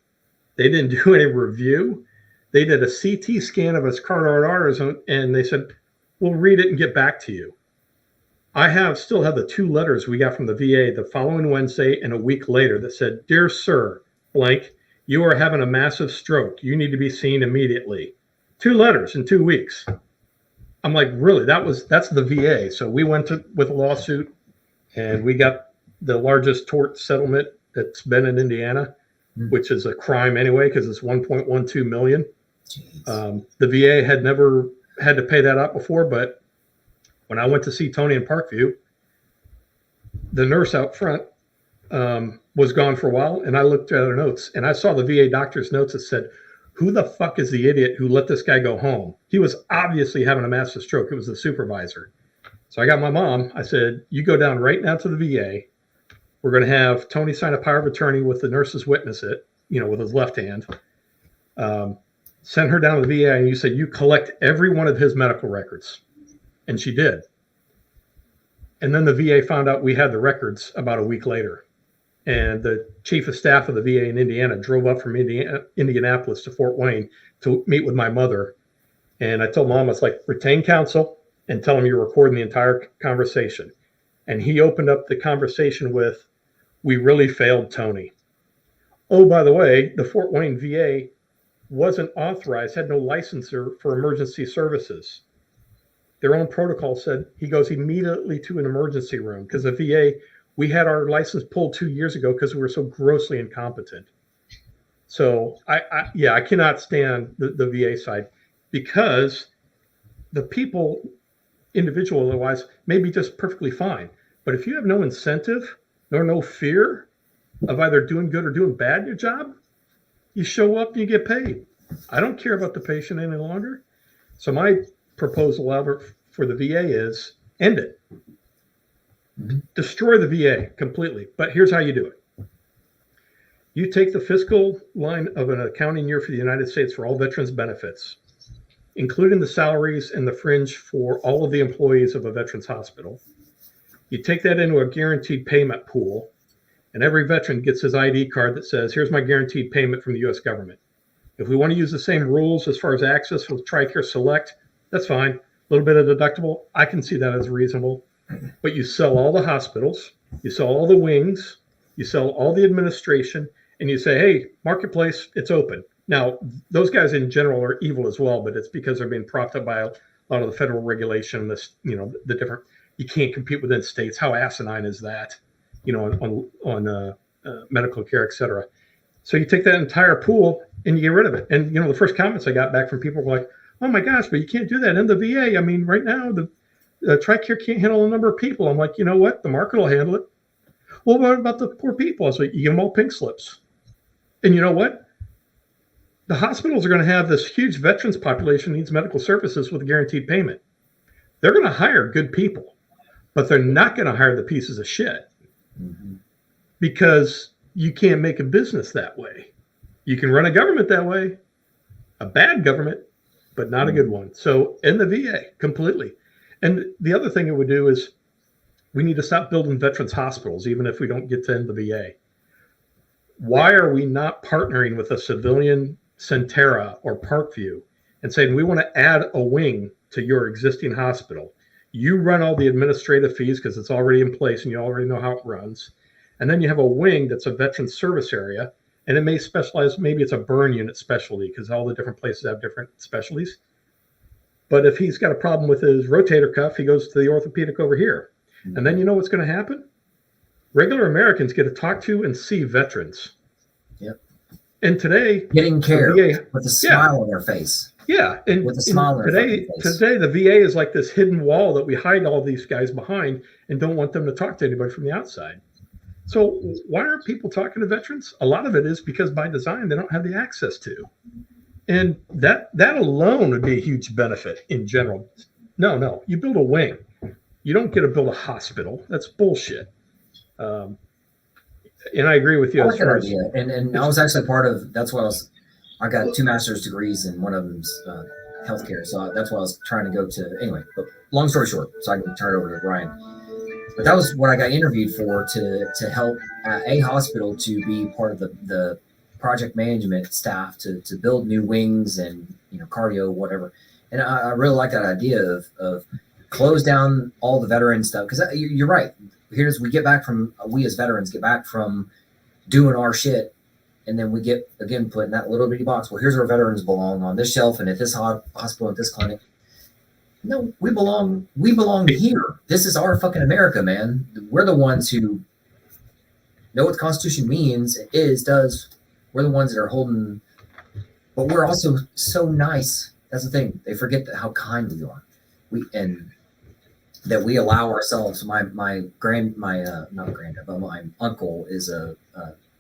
They didn't do any review. They did a CT scan of his carotid arteries, and they said, "We'll read it and get back to you." I still have the 2 letters we got from the VA the following Wednesday and a week later that said, "Dear Sir, blank, you are having a massive stroke. You need to be seen immediately." 2 letters in 2 weeks. I'm like, really? That's the VA. So we went with a lawsuit, and we got the largest tort settlement that's been in Indiana, which is a crime anyway, because it's $1.12 million. The VA had never had to pay that out before, but when I went to see Tony in Parkview, the nurse out front was gone for a while, and I looked at her notes, and I saw the VA doctor's notes that said, "Who the fuck is the idiot who let this guy go home? He was obviously having a massive stroke." It was the supervisor. So I got my mom. I said, "You go down right now to the VA. We're going to have Tony sign a power of attorney with the nurses witness it, with his left hand. Send her down to the VA, and you said you collect every one of his medical records." And she did. And then the VA found out we had the records about a week later. And the chief of staff of the VA in Indiana drove up from Indianapolis to Fort Wayne to meet with my mother. And I told Mom, I was like, "Retain counsel and tell him you're recording the entire conversation." And he opened up the conversation with, "We really failed Tony. Oh, by the way, the Fort Wayne VA wasn't authorized, had no licensor for emergency services. Their own protocol said he goes immediately to an emergency room because the VA, we had our license pulled 2 years ago because we were so grossly incompetent. So I cannot stand the VA side because the people individual wise may be just perfectly fine. But if you have no incentive nor no fear of either doing good or doing bad in your job, you show up and you get paid. I don't care about the patient any longer. So my proposal, Albert, for the VA is end it. Mm-hmm. Destroy the VA completely. But here's how you do it. You take the fiscal line of an accounting year for the United States for all veterans benefits, including the salaries and the fringe for all of the employees of a veterans hospital. You take that into a guaranteed payment pool, and every veteran gets his ID card that says, here's my guaranteed payment from the U.S. government. If we want to use the same rules as far as access with TRICARE Select, that's fine. A little bit of deductible, I can see that as reasonable. But you sell all the hospitals, you sell all the wings, you sell all the administration, and you say, hey, marketplace, it's open. Now, those guys in general are evil as well, but it's because they're being propped up by a lot of the federal regulation, the different, you can't compete within states. How asinine is that, on medical care, et cetera. So you take that entire pool and you get rid of it. And, the first comments I got back from people were like, oh my gosh, but you can't do that in the VA. I mean, right now, the TRICARE can't handle a number of people. I'm like, you know what? The market will handle it. Well, what about the poor people? I was like, you give them all pink slips. And you know what? The hospitals are going to have this huge veterans population needs medical services with a guaranteed payment. They're going to hire good people, but they're not going to hire the pieces of shit because you can't make a business that way. You can run a government that way, a bad government, but not a good one. So in the VA completely. And the other thing it would do is we need to stop building veterans hospitals, even if we don't get to end the VA. Why are we not partnering with a civilian Centera or Parkview and saying, we want to add a wing to your existing hospital. You run all the administrative fees because it's already in place and you already know how it runs. And then you have a wing that's a veteran service area, and it may specialize, maybe it's a burn unit specialty because all the different places have different specialties. But if he's got a problem with his rotator cuff, he goes to the orthopedic over here. And then you know what's going to happen? Regular Americans get to talk to and see veterans. Yep. And today, getting care with a smile on their face. Yeah, and with a smile on their face. Today, the VA is like this hidden wall that we hide all these guys behind and don't want them to talk to anybody from the outside. So why aren't people talking to veterans? A lot of it is because by design they don't have the access to, and that alone would be a huge benefit in general. No, you build a wing. You don't get to build a hospital. That's bullshit. And I agree with you. I like that idea. And I was actually part of, that's why I got 2 master's degrees and one of them's healthcare. So that's why I was trying to go to, anyway, but long story short, so I can turn it over to Ryan. But that was what I got interviewed for, to help a hospital to be part of the project management staff to build new wings and, cardio, whatever. And I really like that idea of close down all the veteran stuff. Because you're right. We as veterans get back from doing our shit, and then we get, again, put in that little bitty box. Well, here's where veterans belong, on this shelf and at this hospital, at this clinic. No, we belong here. This is our fucking America, man. We're the ones who know what the Constitution means, does. We're the ones that are holding, but we're also so nice. That's the thing. They forget how kind we are. That we allow ourselves. My uncle is a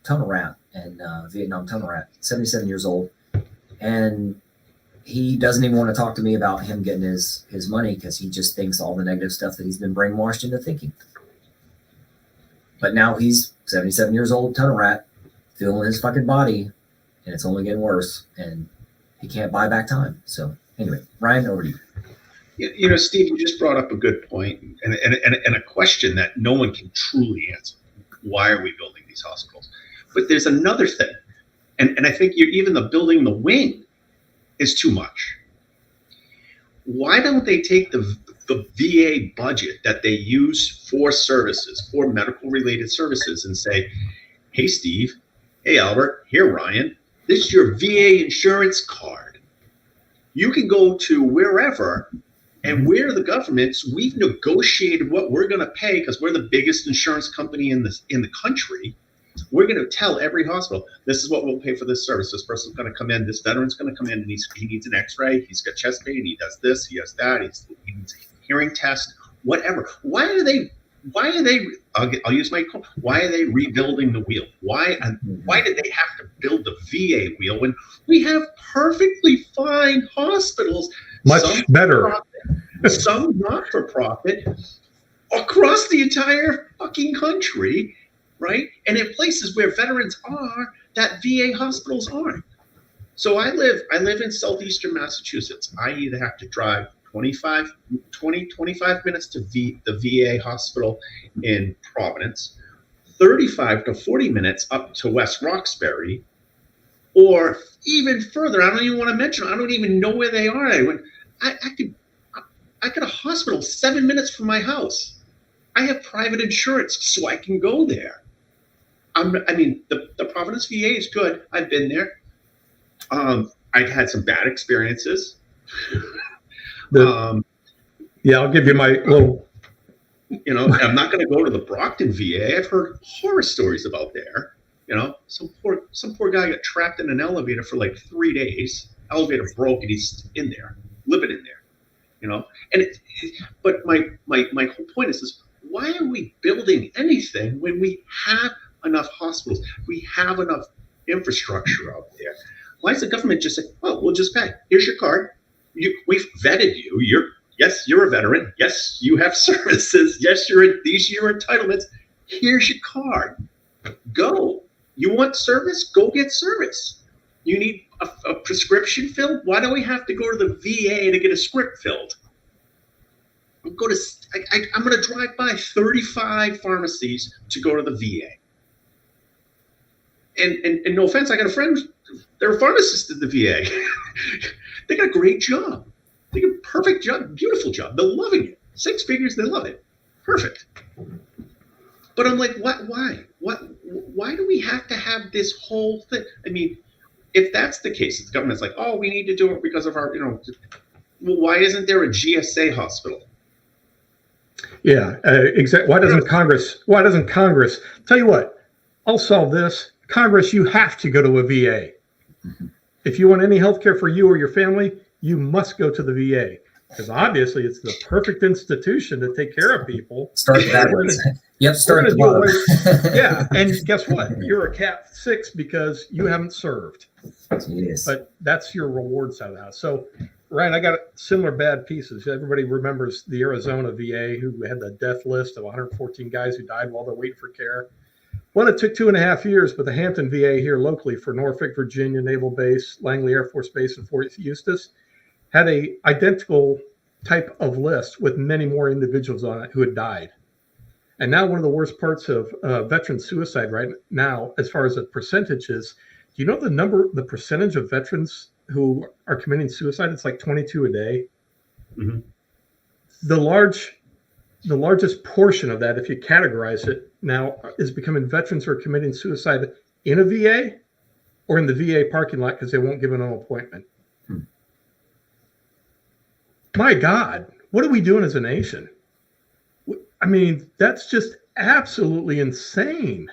tunnel rat, and Vietnam tunnel rat, 77 years old, and he doesn't even want to talk to me about him getting his money because he just thinks all the negative stuff that he's been brainwashed into thinking. But now he's 77 years old, tunnel rat, feeling his fucking body, and it's only getting worse, and he can't buy back time. So anyway, Ryan, over to you. Steve, you just brought up a good point and a question that no one can truly answer. Why are we building these hospitals? But there's another thing, and I think even the building the wing is too much. Why don't they take the VA budget that they use for services, for medical related services, and say, hey, Steve, Hey, Albert, here, Ryan. This is your VA insurance card. You can go to wherever, and we're the governments. We've negotiated what we're going to pay because we're the biggest insurance company in the country. We're going to tell every hospital, this is what we'll pay for this service. This person's going to come in. This veteran's going to come in, and he needs an X-ray. He's got chest pain. He does this. He has that. He needs a hearing test. Whatever. Why are they? I'll use my. Why are they rebuilding the wheel? Why did they have to build the VA wheel when we have perfectly fine hospitals, Much better, some not for profit, across the entire fucking country, right? And in places where veterans are, that VA hospitals aren't. So I live in southeastern Massachusetts. I either have to drive 25 minutes to the VA hospital in Providence, 35 to 40 minutes up to West Roxbury, or even further. I don't even want to mention. I don't even know where they are. I could a hospital 7 minutes from my house. I have private insurance, so I can go there. The Providence VA is good. I've been there. I've had some bad experiences. I'll give you my little. I'm not going to go to the Brockton VA. I've heard horror stories about there. Some poor guy got trapped in an elevator for like 3 days. Elevator broke, and he's in there, living in there. But my whole point is why are we building anything when we have enough hospitals? We have enough infrastructure out there. Why is the government just say, "Oh, we'll just pay. Here's your card. We've vetted you. You're a veteran. Yes, you have services. Yes, these are your entitlements. Here's your card. Go. You want service? Go get service. You need a prescription filled? Why do we have to go to the VA to get a script filled? I'm going to drive by 35 pharmacies to go to the VA. And no offense, I got a friend. They're a pharmacist at the VA. They got a great job. They got a perfect job, beautiful job. They're loving it. 6 figures, they love it. Perfect. But I'm like, why do we have to have this whole thing? I mean, if that's the case, the government's like, oh, we need to do it because of our, well, why isn't there a GSA hospital? Yeah, exactly. Why doesn't Congress tell you what? I'll solve this. Congress, you have to go to a VA. Mm-hmm. If you want any health care for you or your family, you must go to the VA. Because obviously it's the perfect institution to take care of people. Start backwards. You have to start at the bottom. Yeah, and guess what? You're a Cat 6 because you haven't served. Yes. But that's your reward side of the house. So, Ryan, I got similar bad pieces. Everybody remembers the Arizona VA who had the death list of 114 guys who died while they're waiting for care. Well, it took 2.5 years, but the Hampton VA here locally for Norfolk, Virginia Naval Base, Langley Air Force Base, and Fort Eustis had a identical type of list with many more individuals on it who had died. And now one of the worst parts of veteran suicide right now, as far as the percentage is, do you know the percentage of veterans who are committing suicide? It's like 22 a day. Mm-hmm. The largest portion of that, if you categorize it now, is becoming veterans who are committing suicide in a VA or in the VA parking lot because they won't give an appointment. My God, what are we doing as a nation? I mean, that's just absolutely insane.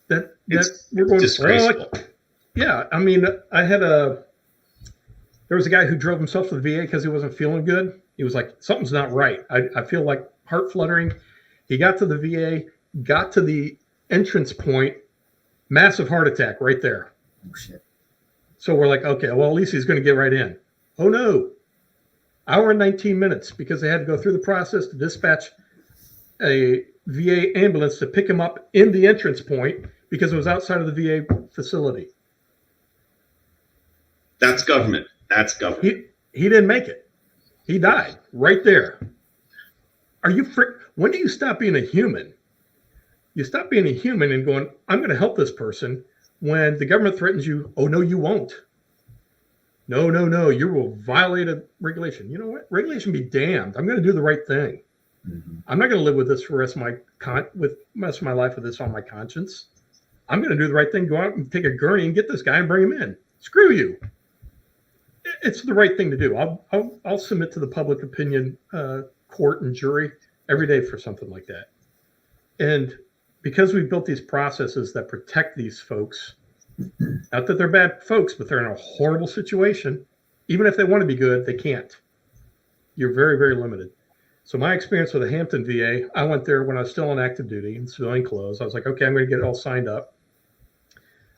That we're going. Disgraceful. Yeah, I mean, there was a guy who drove himself to the VA because he wasn't feeling good. He was like, something's not right. I feel like heart fluttering. He got to the VA, got to the entrance point, massive heart attack right there. Oh, shit. So we're like, okay, well, at least he's going to get right in. Oh, no. Hour and 19 minutes because they had to go through the process to dispatch a VA ambulance to pick him up in the entrance point because it was outside of the VA facility. That's government. That's government. He didn't make it. He died right there. When do you stop being a human? You stop being a human and going, I'm going to help this person when the government threatens you. Oh, no, you won't. No, you will violate a regulation. You know what? Regulation be damned. I'm going to do the right thing. Mm-hmm. I'm not going to live with this for the rest of my life with this on my conscience. I'm going to do the right thing. Go out and take a gurney and get this guy and bring him in. Screw you. It's the right thing to do. I'll submit to the public opinion court and jury every day for something like that. And because we've built these processes that protect these folks, not that they're bad folks, but they're in a horrible situation. Even if they want to be good, they can't. You're very, very limited. So my experience with the Hampton VA, I went there when I was still on active duty in civilian clothes. I was like, okay, I'm going to get it all signed up.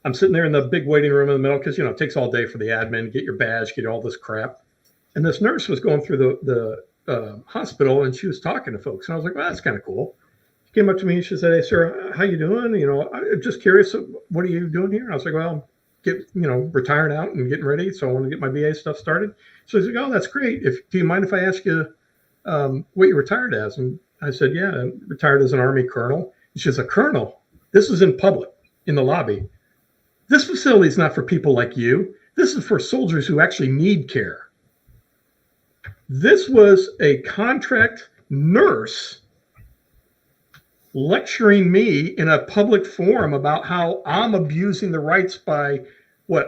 I'm sitting there in the big waiting room in the middle because, it takes all day for the admin, get your badge, get all this crap. And this nurse was going through the hospital, and she was talking to folks. And I was like, well, that's kind of cool. She came up to me and she said, hey, sir, how you doing? I'm just curious, what are you doing here? I was like, well, retiring out and getting ready. So I want to get my VA stuff started. So he's like, oh, that's great. Do you mind if I ask you what you retired as? And I said, yeah, I'm retired as an Army colonel. And she says, a colonel? This is in public, in the lobby. This facility is not for people like you. This is for soldiers who actually need care. This was a contract nurse lecturing me in a public forum about how I'm abusing the rights by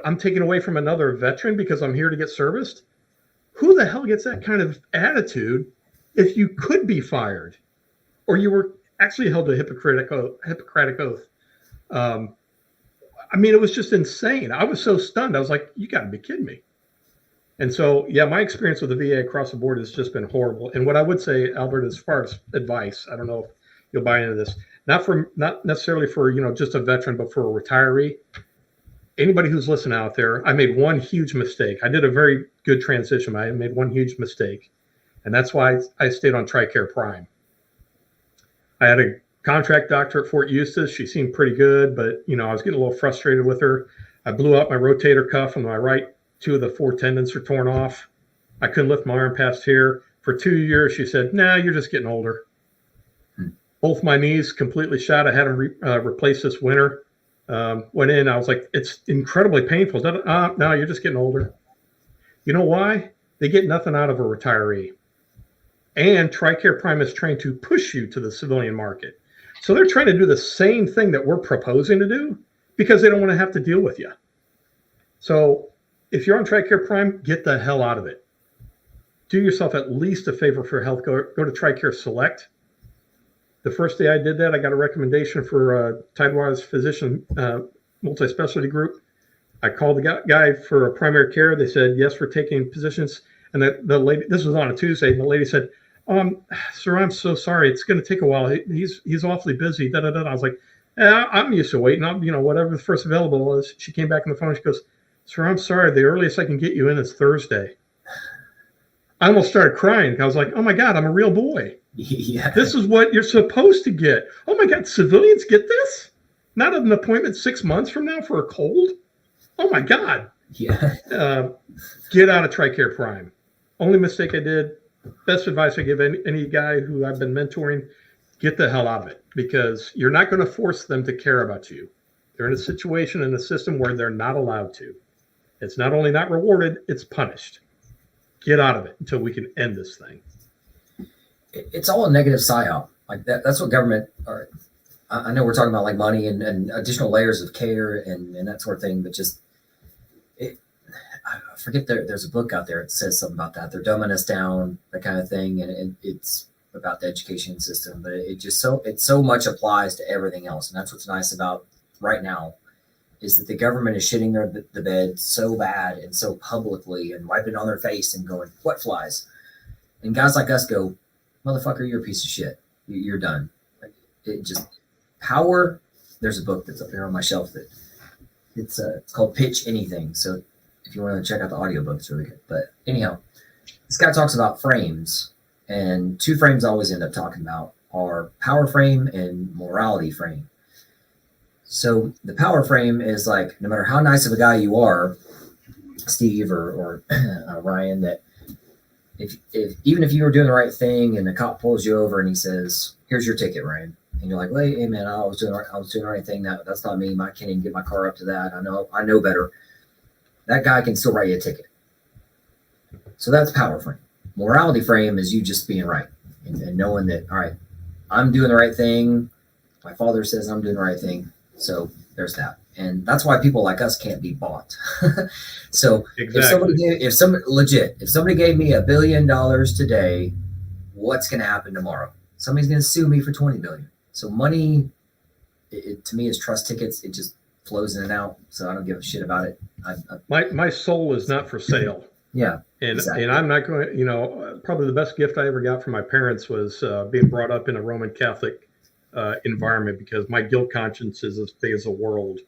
I'm taking away from another veteran because I'm here to get serviced. Who the hell gets that kind of attitude if you could be fired or you were actually held to a Hippocratic oath? It was just insane. I was so stunned. I was like, you got to be kidding me. And so, yeah, my experience with the VA across the board has just been horrible. And what I would say, Albert, as far as advice, I don't know if you'll buy into this, not necessarily for, just a veteran, but for a retiree. Anybody who's listening out there, I made one huge mistake. I did a very good transition. I made one huge mistake. And that's why I stayed on TRICARE Prime. I had a contract doctor at Fort Eustis. She seemed pretty good, but, I was getting a little frustrated with her. I blew out my rotator cuff on my right. 2 of the 4 tendons are torn off. I couldn't lift my arm past here. For 2 years, she said, nah, you're just getting older. Both my knees completely shot. I had them replaced this winter. Went in. I was like, it's incredibly painful. No, you're just getting older. You know why? They get nothing out of a retiree. And TRICARE Prime is trying to push you to the civilian market. So they're trying to do the same thing that we're proposing to do because they don't want to have to deal with you. So if you're on TRICARE Prime, get the hell out of it. Do yourself at least a favor for health. Go to TRICARE Select. The first day I did that, I got a recommendation for Tidewater's physician multi-specialty group. I called the guy for primary care. They said, yes, we're taking positions. And the lady, this was on a Tuesday, and the lady said, sir, I'm so sorry. It's going to take a while. He's awfully busy. I was like, I'm used to waiting. Whatever the first available was. She came back on the phone. She goes, sir, I'm sorry. The earliest I can get you in is Thursday. I almost started crying. I was like, oh, my God, I'm a real boy. Yeah. This is what you're supposed to get. Oh, my God, civilians get this? Not an appointment 6 months from now for a cold? Oh, my God. Yeah. Get out of TRICARE Prime. Only mistake I did. Best advice I give any guy who I've been mentoring, get the hell out of it because you're not going to force them to care about you. They're in a situation in the system where they're not allowed to. It's not only not rewarded, it's punished. Get out of it until we can end this thing. It's all a negative psyop. Like that's what government are. I know we're talking about like money and additional layers of care and that sort of thing, but just I forget there's a book out there that says something about that. They're dumbing us down, that kind of thing, and it's about the education system. But it so much applies to everything else, and that's what's nice about right now is that the government is shitting the bed so bad and so publicly and wiping it on their face and going, what flies? And guys like us go, motherfucker, you're a piece of shit. You're done. It just power. There's a book that's up here on my shelf that it's called Pitch Anything. So if you want to check out the audiobook, it's really good. But anyhow, this guy talks about frames, and 2 frames I always end up talking about are power frame and morality frame. So the power frame is like, no matter how nice of a guy you are, Steve or Ryan, that if even if you were doing the right thing and the cop pulls you over and he says, here's your ticket, Ryan. And you're like, well, hey man, I was doing the right thing. That's not me. I can't even get my car up to that. I know better. That guy can still write you a ticket. So that's power frame. Morality frame is you just being right and knowing that, all right, I'm doing the right thing. My father says I'm doing the right thing. So there's that. And that's why people like us can't be bought. So Exactly. if somebody gave me $1 billion today, what's going to happen tomorrow? Somebody's going to sue me for 20 billion. So money, to me, is trust tickets. It just flows in and out. So I don't give a shit about it. My soul is not for sale. Yeah. And exactly. and I'm not going, probably the best gift I ever got from my parents was being brought up in a Roman Catholic environment, because my guilt conscience is as big as the world.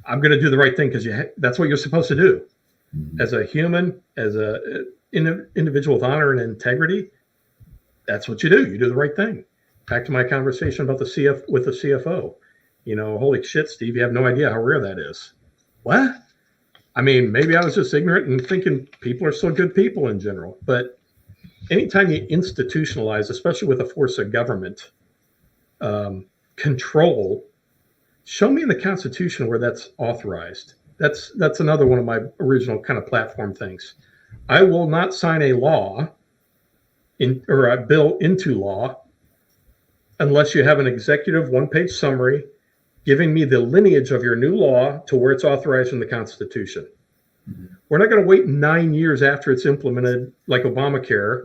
I'm going to do the right thing because that's what you're supposed to do. Mhm. As a human, as a individual with honor and integrity, that's what you do. You do the right thing. Back to my conversation about the CFO. Holy shit, Steve, you have no idea how rare that is. What? I mean, maybe I was just ignorant and thinking people are still good people in general. But anytime you institutionalize, especially with a force of government, control, show me in the Constitution where that's authorized. That's another one of my original kind of platform things. I will not sign a law or a bill into law unless you have an executive one-page summary giving me the lineage of your new law to where it's authorized in the Constitution. Mm-hmm. We're not going to wait 9 years after it's implemented, like Obamacare,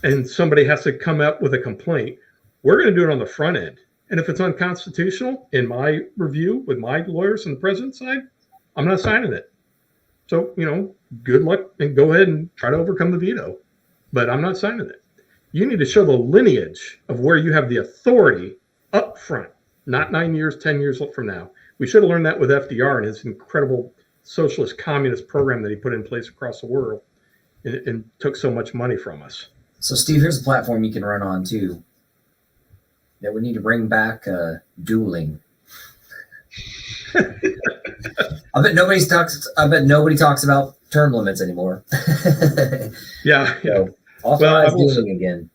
and somebody has to come up with a complaint. We're going to do it on the front end. And if it's unconstitutional, in my review with my lawyers on the president's side, I'm not signing it. So, good luck and go ahead and try to overcome the veto. But I'm not signing it. You need to show the lineage of where you have the authority up front, not 9 years, 10 years from now. We should have learned that with FDR and his incredible socialist communist program that he put in place across the world and took so much money from us. So, Steve, here's a platform you can run on too. That we need to bring back dueling. I bet nobody talks about term limits anymore. Yeah. So, authorize dueling again.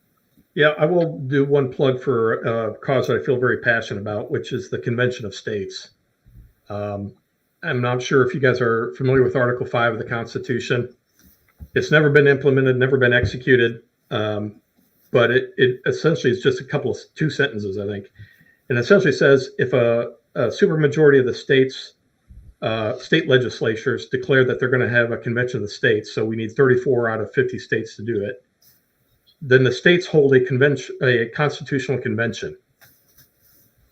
Yeah, I will do one plug for a cause that I feel very passionate about, which is the Convention of States. I'm not sure if you guys are familiar with Article 5 of the Constitution. It's never been implemented, never been executed. But it essentially is just two sentences, I think. And essentially says if a supermajority of the state legislatures declare that they're going to have a convention of the states, so we need 34 out of 50 states to do it, then the states hold a constitutional convention.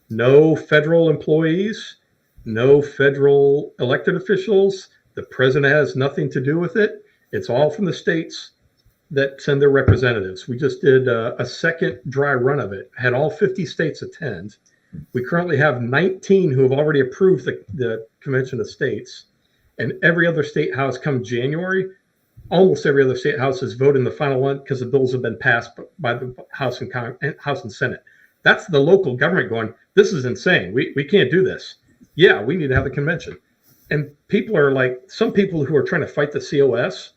No federal employees, no federal elected officials. The president has nothing to do with it. It's all from the states that send their representatives. We just did a second dry run of it, had all 50 states attend. We currently have 19 who have already approved the Convention of States, and every other state house come January, almost every other state house is voting the final one because the bills have been passed by the House and Senate. That's the local government going, this is insane. We can't do this. Yeah, we need to have a convention. And people are like, some people who are trying to fight the COS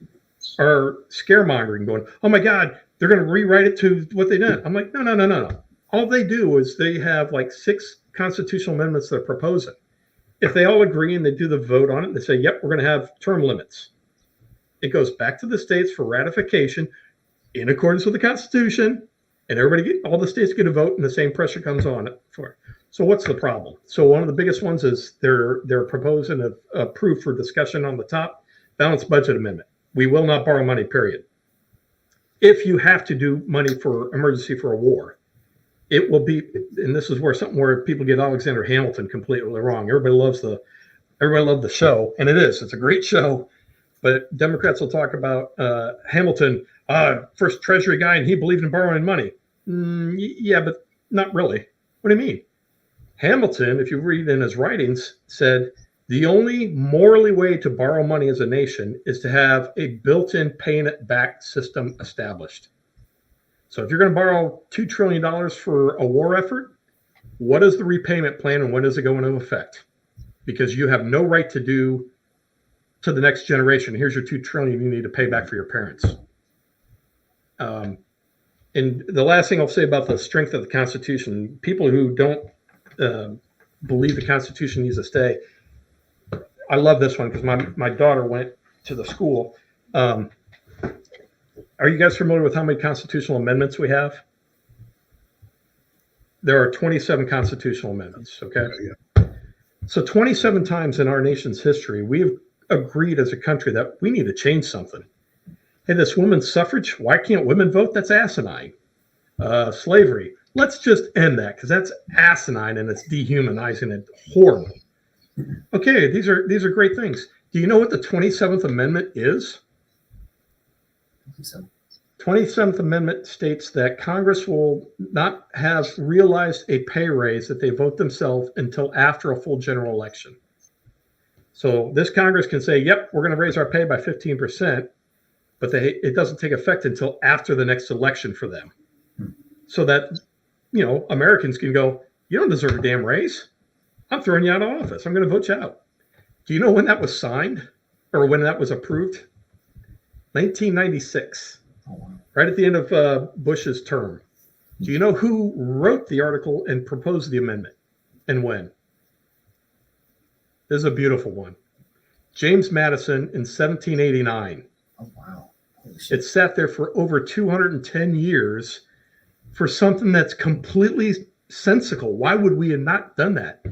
are scaremongering, going, oh my God, they're going to rewrite it to what they did. I'm like, no. All they do is they have like 6 constitutional amendments they're proposing. If they all agree and they do the vote on it, they say, yep, we're going to have term limits. It goes back to the states for ratification in accordance with the Constitution, and all the states get a vote, and the same pressure comes on it for it. So what's the problem? So one of the biggest ones is they're proposing a proof for discussion on the top, balanced budget amendment. We will not borrow money, period. If you have to do money for emergency for a war, it will be, and this is where people get Alexander Hamilton completely wrong. Everybody loved the show, and it's a great show, but Democrats will talk about Hamilton, first Treasury guy, and he believed in borrowing money. Yeah, but not really. What do you mean? Hamilton, if you read in his writings, said, the only morally way to borrow money as a nation is to have a built-in paying it back system established. So if you're going to borrow $2 trillion for a war effort, what is the repayment plan and when does it go into effect? Because you have no right to do to the next generation, here's your $2 trillion you need to pay back for your parents. And the last thing I'll say about the strength of the Constitution, people who don't believe the Constitution needs to stay, I love this one because my daughter went to the school. Are you guys familiar with how many constitutional amendments we have? There are 27 constitutional amendments, okay? Yeah. So 27 times in our nation's history, we have agreed as a country that we need to change something. Hey, this women's suffrage, why can't women vote? That's asinine. Slavery, let's just end that because that's asinine and it's dehumanizing and horrible. Okay, these are great things. Do you know what the 27th Amendment is? So, 27th Amendment states that Congress will not have realized a pay raise that they vote themselves until after a full general election. So this Congress can say, yep, we're going to raise our pay by 15%, but it doesn't take effect until after the next election for them. So that, Americans can go, you don't deserve a damn raise. I'm throwing you out of office. I'm going to vote you out. Do you know when that was signed or when that was approved? 1996, right at the end of Bush's term. Do you know who wrote the article and proposed the amendment and when? This is a beautiful one. James Madison in 1789. Oh, wow. Holy shit. It sat there for over 210 years for something that's completely sensical. Why would we have not done that?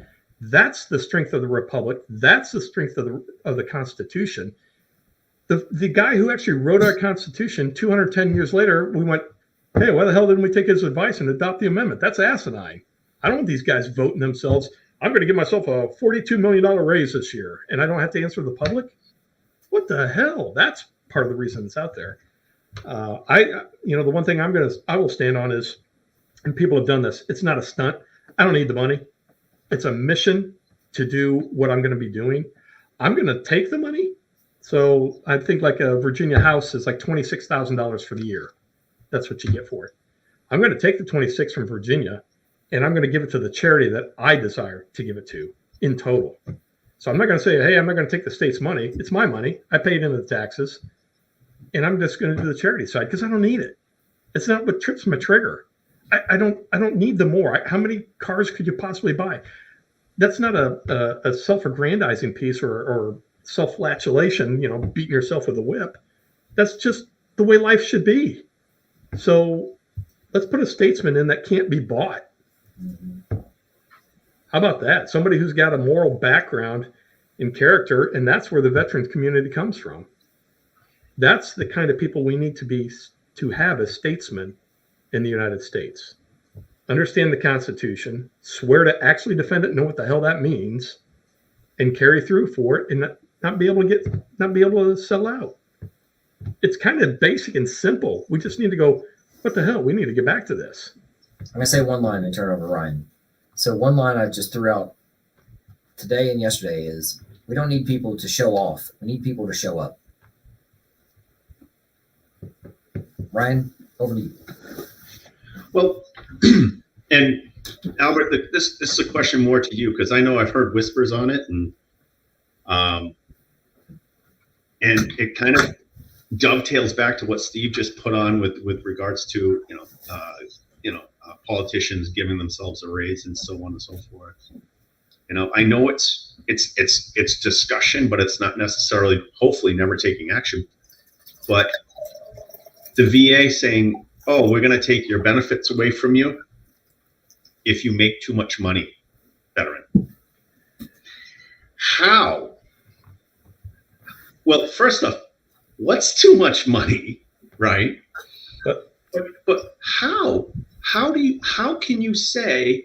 That's the strength of the Republic. That's the strength of the Constitution. The guy who actually wrote our Constitution 210 years later, we went, hey, why the hell didn't we take his advice and adopt the amendment? That's asinine. I don't want these guys voting themselves. I'm going to give myself a $42 million raise this year, and I don't have to answer the public. What the hell? That's part of the reason it's out there. The one thing I will stand on is, and people have done this, it's not a stunt. I don't need the money. It's a mission to do what I'm going to be doing. I'm going to take the money. So I think like a Virginia house is like $26,000 for the year. That's what you get for it. I'm going to take the 26 from Virginia and I'm going to give it to the charity that I desire to give it to in total. So I'm not going to say, hey, I'm not going to take the state's money. It's my money. I paid into the taxes and I'm just going to do the charity side because I don't need it. It's not what trips my trigger. I don't need the more. How many cars could you possibly buy? That's not a self-aggrandizing piece or self-flatulation, beating yourself with a whip. That's just the way life should be. So let's put a statesman in that can't be bought. How about that? Somebody who's got a moral background and character, and that's where the veterans community comes from. That's the kind of people we need to have as statesmen in the United States. Understand the Constitution, swear to actually defend it, know what the hell that means, and carry through for it, and not be able to sell out. It's kind of basic and simple. We just need to go, what the hell? We need to get back to this. I'm going to say one line and turn it over to Ryan. So one line I just threw out today and yesterday is, we don't need people to show off. We need people to show up. Ryan, over to you. Well, and Albert, this is a question more to you because I know I've heard whispers on it, and it kind of dovetails back to what Steve just put on with regards to politicians giving themselves a raise and so on and so forth. I know it's discussion, but it's not necessarily, hopefully, never taking action. But the VA saying, oh, we're going to take your benefits away from you if you make too much money, veteran. How? Well, first off, what's too much money, right? But how? How can you say,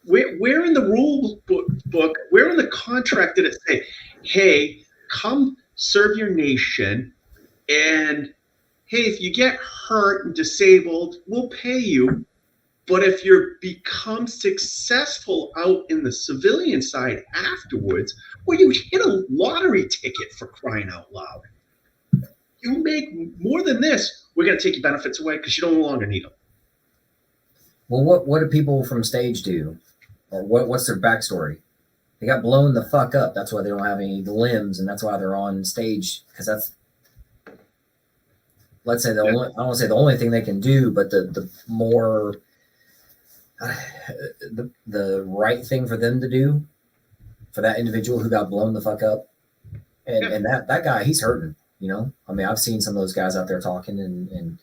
where in the rule book, where in the contract did it say, hey, come serve your nation, and hey, if you get hurt and disabled, we'll pay you. But if you become successful out in the civilian side afterwards, well, you hit a lottery ticket, for crying out loud. You make more than this, we're going to take your benefits away because you no longer need them. Well, what do people from stage do? Or what's their backstory? They got blown the fuck up. That's why they don't have any limbs, and that's why they're on stage, because that's, let's say, I don't want to say the only thing they can do, but the more the right thing for them to do for that individual who got blown the fuck up. And that guy, he's hurting, I mean, I've seen some of those guys out there talking and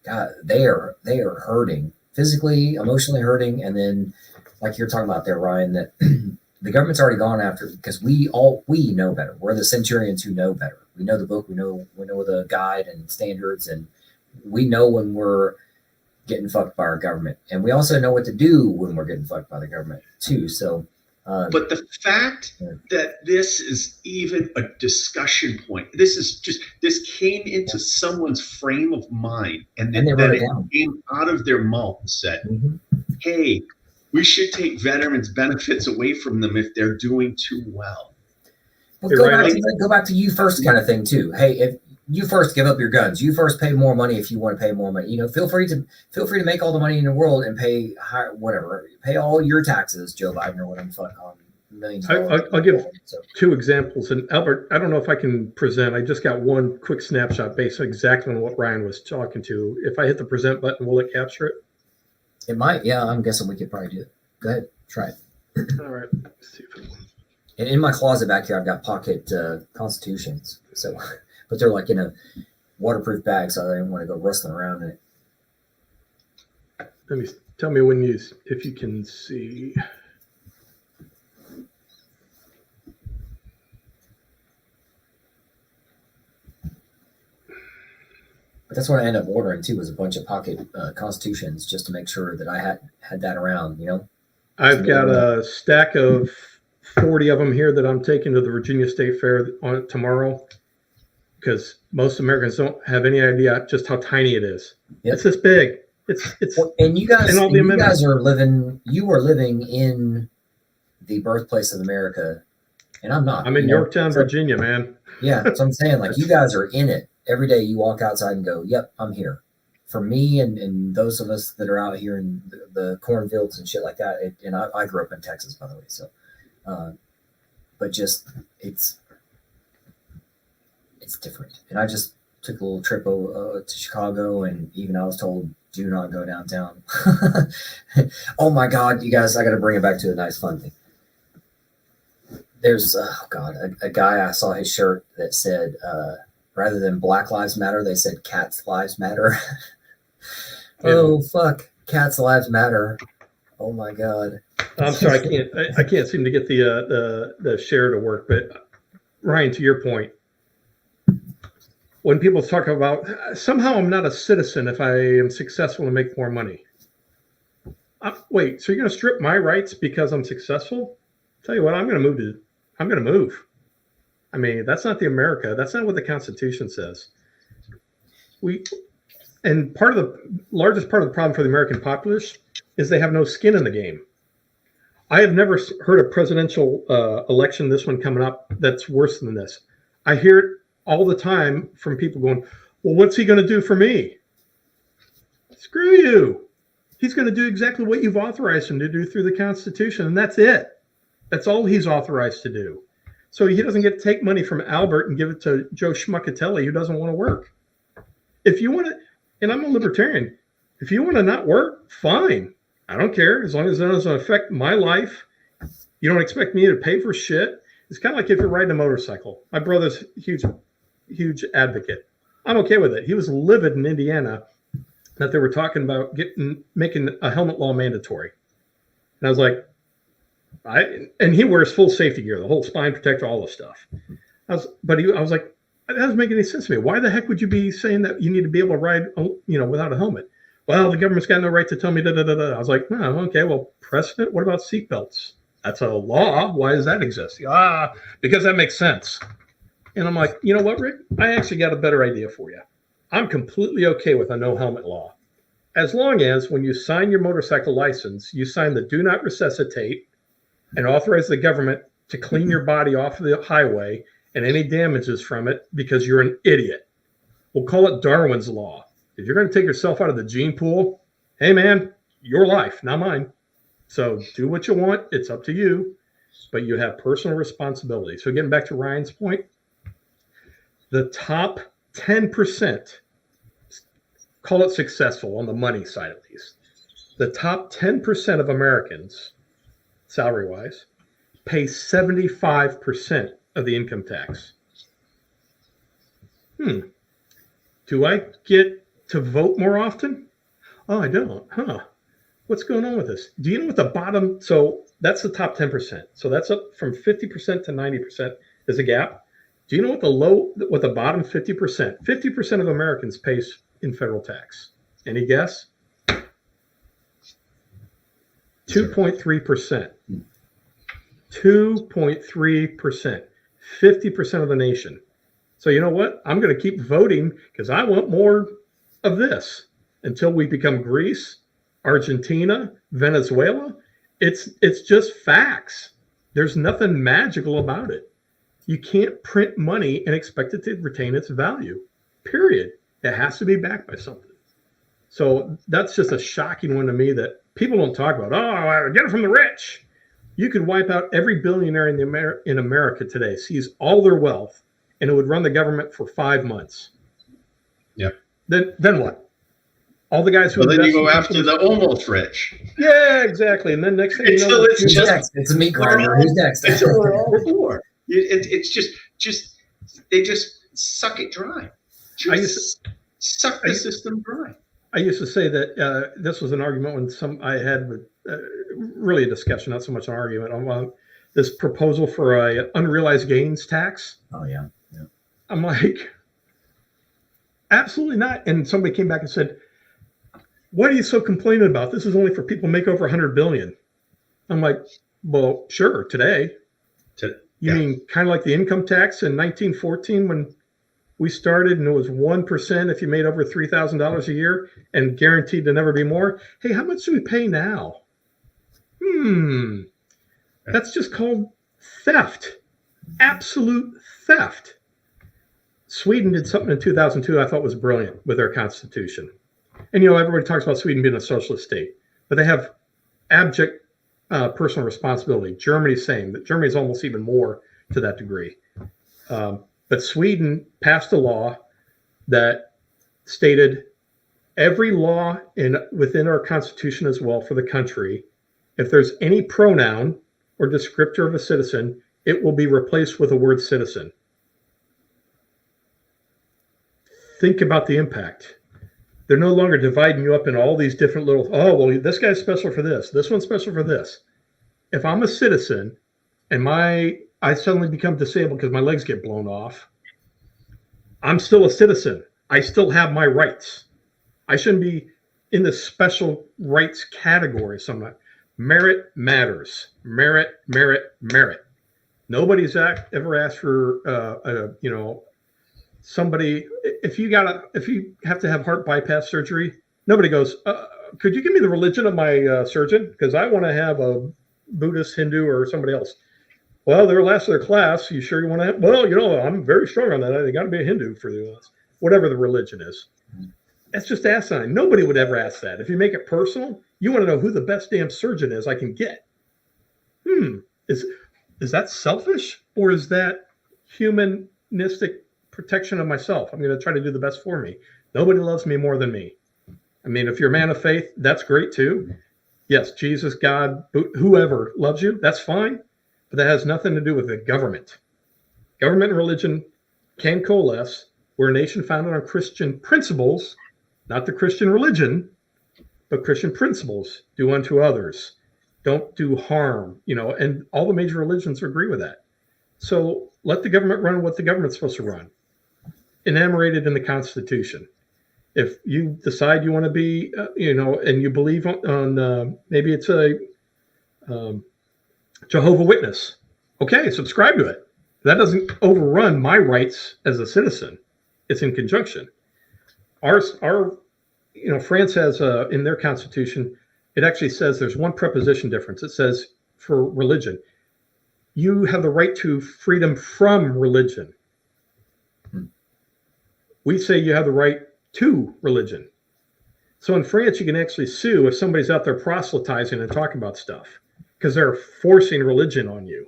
God, they are hurting, physically, emotionally hurting. And then like you're talking about there, Ryan, that the government's already gone after, because we know better. We're the centurions who know better. We know the book. We know the guide and standards, and we know when we're getting fucked by our government, and we also know what to do when we're getting fucked by the government too. So, but the fact that this is even a discussion point, this came into someone's frame of mind, and then it came out of their mouth and said, "Hey, we should take veterans' benefits away from them if they're doing too well." Well, go back to you first kind of thing too. Hey, if you first give up your guns, you first pay more money if you want to pay more money. Feel free to make all the money in the world and pay pay all your taxes, Joe Biden or whatever the fuck, on millions of dollars. I'll give two examples. And Albert, I don't know if I can present. I just got one quick snapshot based on exactly on what Ryan was talking to. If I hit the present button, will it capture it? It might, yeah. I'm guessing we could probably do it. Go ahead, try it. All right. Let's see if it will. And in my closet back here, I've got pocket constitutions. So, but they're like in a waterproof bag, so I didn't want to go rustling around in it. Tell me if you can see. But that's what I ended up ordering too, was a bunch of pocket constitutions, just to make sure that I had that around. I've got a stack of 40 of them here that I'm taking to the Virginia State Fair on tomorrow, because most Americans don't have any idea just how tiny it is. Yep. It's this big. It's and you guys are living in the birthplace of America, and I'm not. I'm in Yorktown, Virginia, man. Yeah, so I'm saying, like, you guys are in it. Every day you walk outside and go, yep, I'm here. For me and those of us that are out here in the cornfields and shit like that, and I grew up in Texas, by the way, so but just it's different. And I just took a little trip to Chicago, and even I was told, do not go downtown. Oh my God, you guys, I got to bring it back to a nice fun thing. There's a guy, I saw his shirt that said, rather than Black Lives Matter, they said Cats Lives Matter. Oh fuck, Cats Lives Matter. Oh my God. I'm sorry, I can't seem to get the share to work. But Ryan, to your point, when people talk about somehow I'm not a citizen if I am successful and make more money. Wait, so you're going to strip my rights because I'm successful? Tell you what, I'm going to move. I mean, that's not the America. That's not what the Constitution says. And largest part of the problem for the American populace is they have no skin in the game. I have never heard a presidential election, this one coming up, that's worse than this. I hear it all the time from people going, well, what's he going to do for me? Screw you. He's going to do exactly what you've authorized him to do through the Constitution, and that's it. That's all he's authorized to do. So he doesn't get to take money from Albert and give it to Joe Schmuckatelli who doesn't want to work. If you want to, and I'm a libertarian, if you want to not work, fine. I don't care, as long as it doesn't affect my life. You don't expect me to pay for shit. It's kind of like if you're riding a motorcycle. My brother's huge advocate. I'm okay with it. He was livid in Indiana that they were talking about making a helmet law mandatory. And I was like, and he wears full safety gear, the whole spine protector, all this stuff. I was like, that doesn't make any sense to me. Why the heck would you be saying that you need to be able to ride, without a helmet? Well, the government's got no right to tell me da. I was like, oh, okay, well, precedent. What about seatbelts? That's a law. Why does that exist? Because that makes sense. And I'm like, you know what, Rick? I actually got a better idea for you. I'm completely okay with a no helmet law. As long as when you sign your motorcycle license, you sign the do not resuscitate and authorize the government to clean your body off of the highway and any damages from it because you're an idiot. We'll call it Darwin's Law. If you're going to take yourself out of the gene pool, hey, man, your life, not mine. So do what you want. It's up to you. But you have personal responsibility. So getting back to Ryan's point, the top 10%, call it successful on the money side at least, the top 10% of Americans, salary-wise, pay 75% of the income tax. Do I get to vote more often? Oh, I don't. What's going on with this? Do you know what the bottom? So that's the top 10%. So that's up from 50% to 90% is a gap. Do you know what the bottom 50%? 50% of Americans pay in federal tax. Any guess? 2.3%. 2.3%. 50% of the nation. So you know what? I'm going to keep voting because I want more of this until we become Greece, Argentina, Venezuela. It's just facts. There's nothing magical about it. You can't print money and expect it to retain its value, period. It has to be backed by something. So that's just a shocking one to me that people don't talk about. Oh, get it from the rich. You could wipe out every billionaire in America today, seize all their wealth, and it would run the government for 5 months. Yep. Then what? All the guys who then you go after the almost rich. Yeah, exactly. And then next thing you know, it's just it's a meat grinder. Who's next? That's what we're all for. It's just they just suck it dry. Suck the system dry. I used to say that this was an argument when I had with really a discussion, not so much an argument, on this proposal for a unrealized gains tax. Oh yeah. I'm like, absolutely not. And somebody came back and said, what are you so complaining about? This is only for people who make over 100 billion. I'm like, well, sure, today. You mean kind of like the income tax in 1914 when we started and it was 1% if you made over $3,000 a year and guaranteed to never be more? Hey, how much do we pay now? That's just called theft. Absolute theft. Sweden did something in 2002 I thought was brilliant with their constitution. And, everybody talks about Sweden being a socialist state, but they have abject personal responsibility. Germany's same, but Germany is almost even more to that degree. But Sweden passed a law that stated every law within our constitution as well for the country, if there's any pronoun or descriptor of a citizen, it will be replaced with the word citizen. Think about the impact. They're no longer dividing you up in all these different little, this guy's special for this one's special for this. If I'm a citizen and I suddenly become disabled because my legs get blown off, I'm still a citizen. I still have my rights. I shouldn't be in the special rights category. Merit matters. Merit. Nobody's ever asked for, somebody, if you have to have heart bypass surgery, nobody goes, could you give me the religion of my surgeon? Because I want to have a Buddhist, Hindu, or somebody else. Well, they're last of their class. You sure you want to have? Well, I'm very strong on that. They got to be a Hindu for this, whatever the religion is. That's just asinine. Nobody would ever ask that. If you make it personal, you want to know who the best damn surgeon is I can get. Is that selfish, or is that humanistic protection of myself? I'm going to try to do the best for me. Nobody loves me more than me. I mean, if you're a man of faith, that's great too. Yes, Jesus, God, whoever loves you, that's fine. But that has nothing to do with the government. Government and religion can coalesce. We're a nation founded on Christian principles, not the Christian religion, but Christian principles. Do unto others. Don't do harm, and all the major religions agree with that. So let the government run what the government's supposed to run. Enumerated in the Constitution. If you decide you want to be, and you believe on maybe it's a Jehovah Witness, okay, subscribe to it. That doesn't overrun my rights as a citizen. It's in conjunction. France has in their Constitution, it actually says there's one preposition difference. It says for religion, you have the right to freedom from religion. We say you have the right to religion. So in France, you can actually sue if somebody's out there proselytizing and talking about stuff because they're forcing religion on you.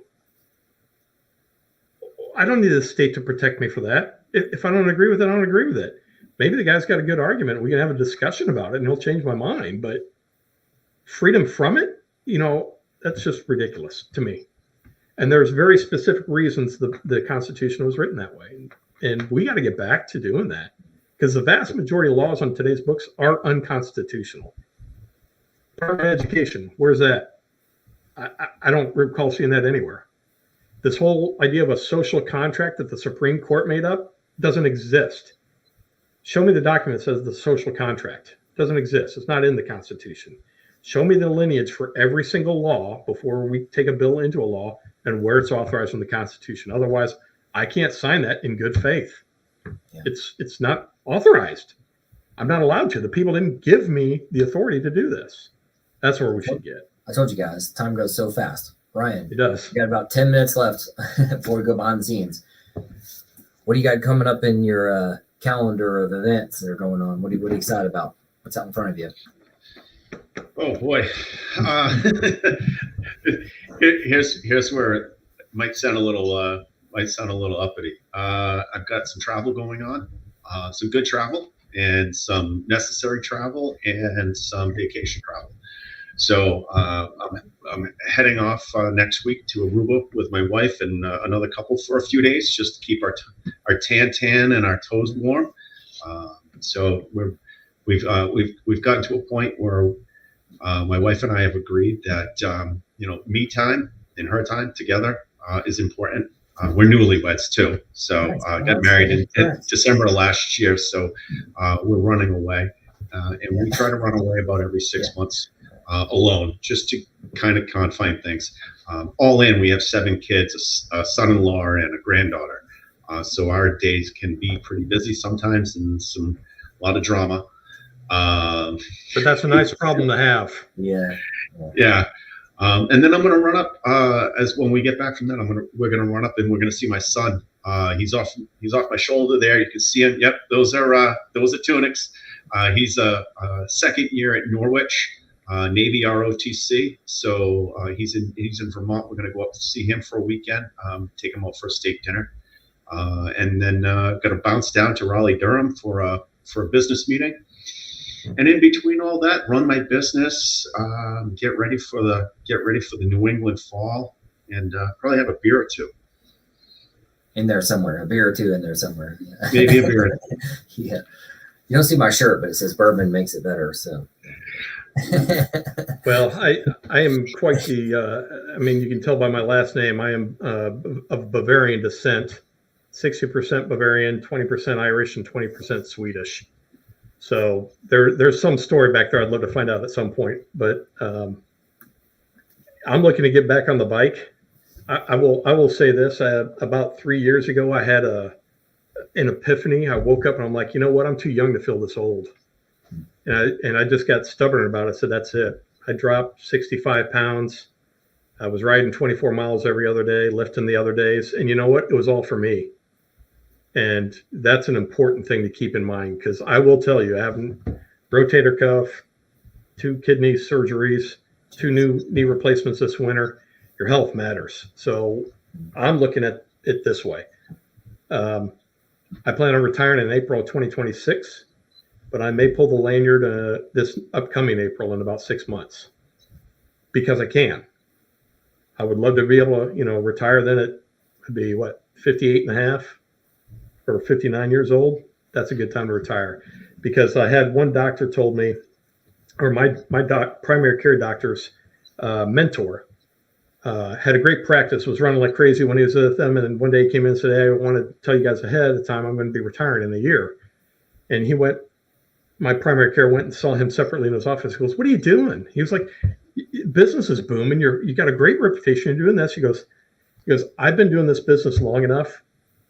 I don't need the state to protect me for that. If I don't agree with it, I don't agree with it. Maybe the guy's got a good argument. We can have a discussion about it and he'll change my mind. But freedom from it, that's just ridiculous to me. And there's very specific reasons the Constitution was written that way. And we got to get back to doing that because the vast majority of laws on today's books are unconstitutional. Department of Education, where's that? I don't recall seeing that anywhere. This whole idea of a social contract that the Supreme Court made up doesn't exist. Show me the document that says the social contract. It doesn't exist. It's not in the Constitution. Show me the lineage for every single law before we take a bill into a law and where it's authorized in the Constitution. Otherwise, I can't sign that in good faith. Yeah. It's not authorized. I'm not allowed to. The people didn't give me the authority to do this. That's where we should get. I told you guys, time goes so fast. Ryan, it does. We got about 10 minutes left before we go behind the scenes. What do you got coming up in your calendar of events that are going on? What are you excited about? What's out in front of you? Oh boy, here's where it might sound a little uppity. I've got some travel going on, some good travel, and some necessary travel, and some vacation travel. So I'm heading off next week to Aruba with my wife and another couple for a few days, just to keep our tan and our toes warm. So we've gotten to a point where my wife and I have agreed that me time and her time together is important. We're newlyweds too, so got married in December of last year. So we're running away, and we try to run away about every 6 months alone, just to kind of confine things. All in, we have 7 kids, a son-in-law and a granddaughter. So our days can be pretty busy sometimes, and a lot of drama. But that's a nice problem to have. Yeah. And then I'm going to run up as when we get back from that. We're going to run up and we're going to see my son. He's off my shoulder there. You can see him. Yep, those are tunics. He's a second year at Norwich Navy ROTC. So he's in Vermont. We're going to go up to see him for a weekend. Take him out for a steak dinner, and then going to bounce down to Raleigh-Durham for a business meeting. And in between all that, run my business, get ready for the New England fall, and probably have a beer or two in there somewhere. A beer or two in there somewhere. Maybe a beer. Yeah, you don't see my shirt, but it says bourbon makes it better. So, well, I am quite the. I mean, you can tell by my last name. I am of Bavarian descent. 60% Bavarian, 20% Irish, and 20% Swedish. So there's some story back there I'd love to find out at some point, but I'm looking to get back on the bike. I will say this: about 3 years ago, I had an epiphany. I woke up and I'm like, you know what? I'm too young to feel this old, and I just got stubborn about it. So that's it. I dropped 65 pounds. I was riding 24 miles every other day, lifting the other days, and you know what? It was all for me. And that's an important thing to keep in mind, because I will tell you, having rotator cuff, 2 kidney surgeries, 2 new knee replacements this winter, your health matters. So I'm looking at it this way. I plan on retiring in April of 2026, but I may pull the lanyard this upcoming April in about 6 months, because I can. I would love to be able to, retire then at be 58 and a half. Or 59 years old. That's a good time to retire, because I had one doctor told me, or my primary care doctor's mentor had a great practice, was running like crazy when he was with them. And one day he came in and said, "Hey, I want to tell you guys ahead of time, I'm going to be retiring in a year." And my primary care went and saw him separately in his office. He goes, "What are you doing?" He was like, "Business is booming. You got a great reputation. You're doing this." He goes, "I've been doing this business long enough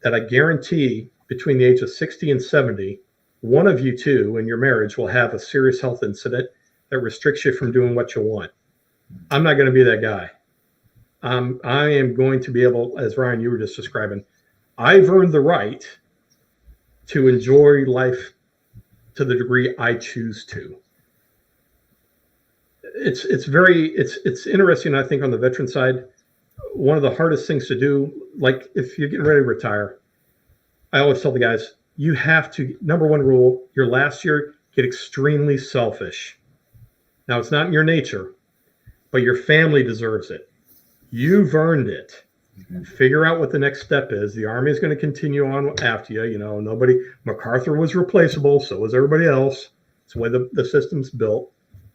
that I guarantee between the age of 60 and 70, one of you two in your marriage will have a serious health incident that restricts you from doing what you want. I'm not going to be that guy. I am going to be able, as Ryan, you were just describing, I've earned the right to enjoy life to the degree I choose to." It's interesting, I think, on the veteran side. One of the hardest things to do, like if you're getting ready to retire, I always tell the guys, you have to, number one rule, your last year, get extremely selfish. Now, it's not in your nature, but your family deserves it. You've earned it. Mm-hmm. Figure out what the next step is. The Army is going to continue on after you. MacArthur was replaceable, so was everybody else. It's the way the system's built.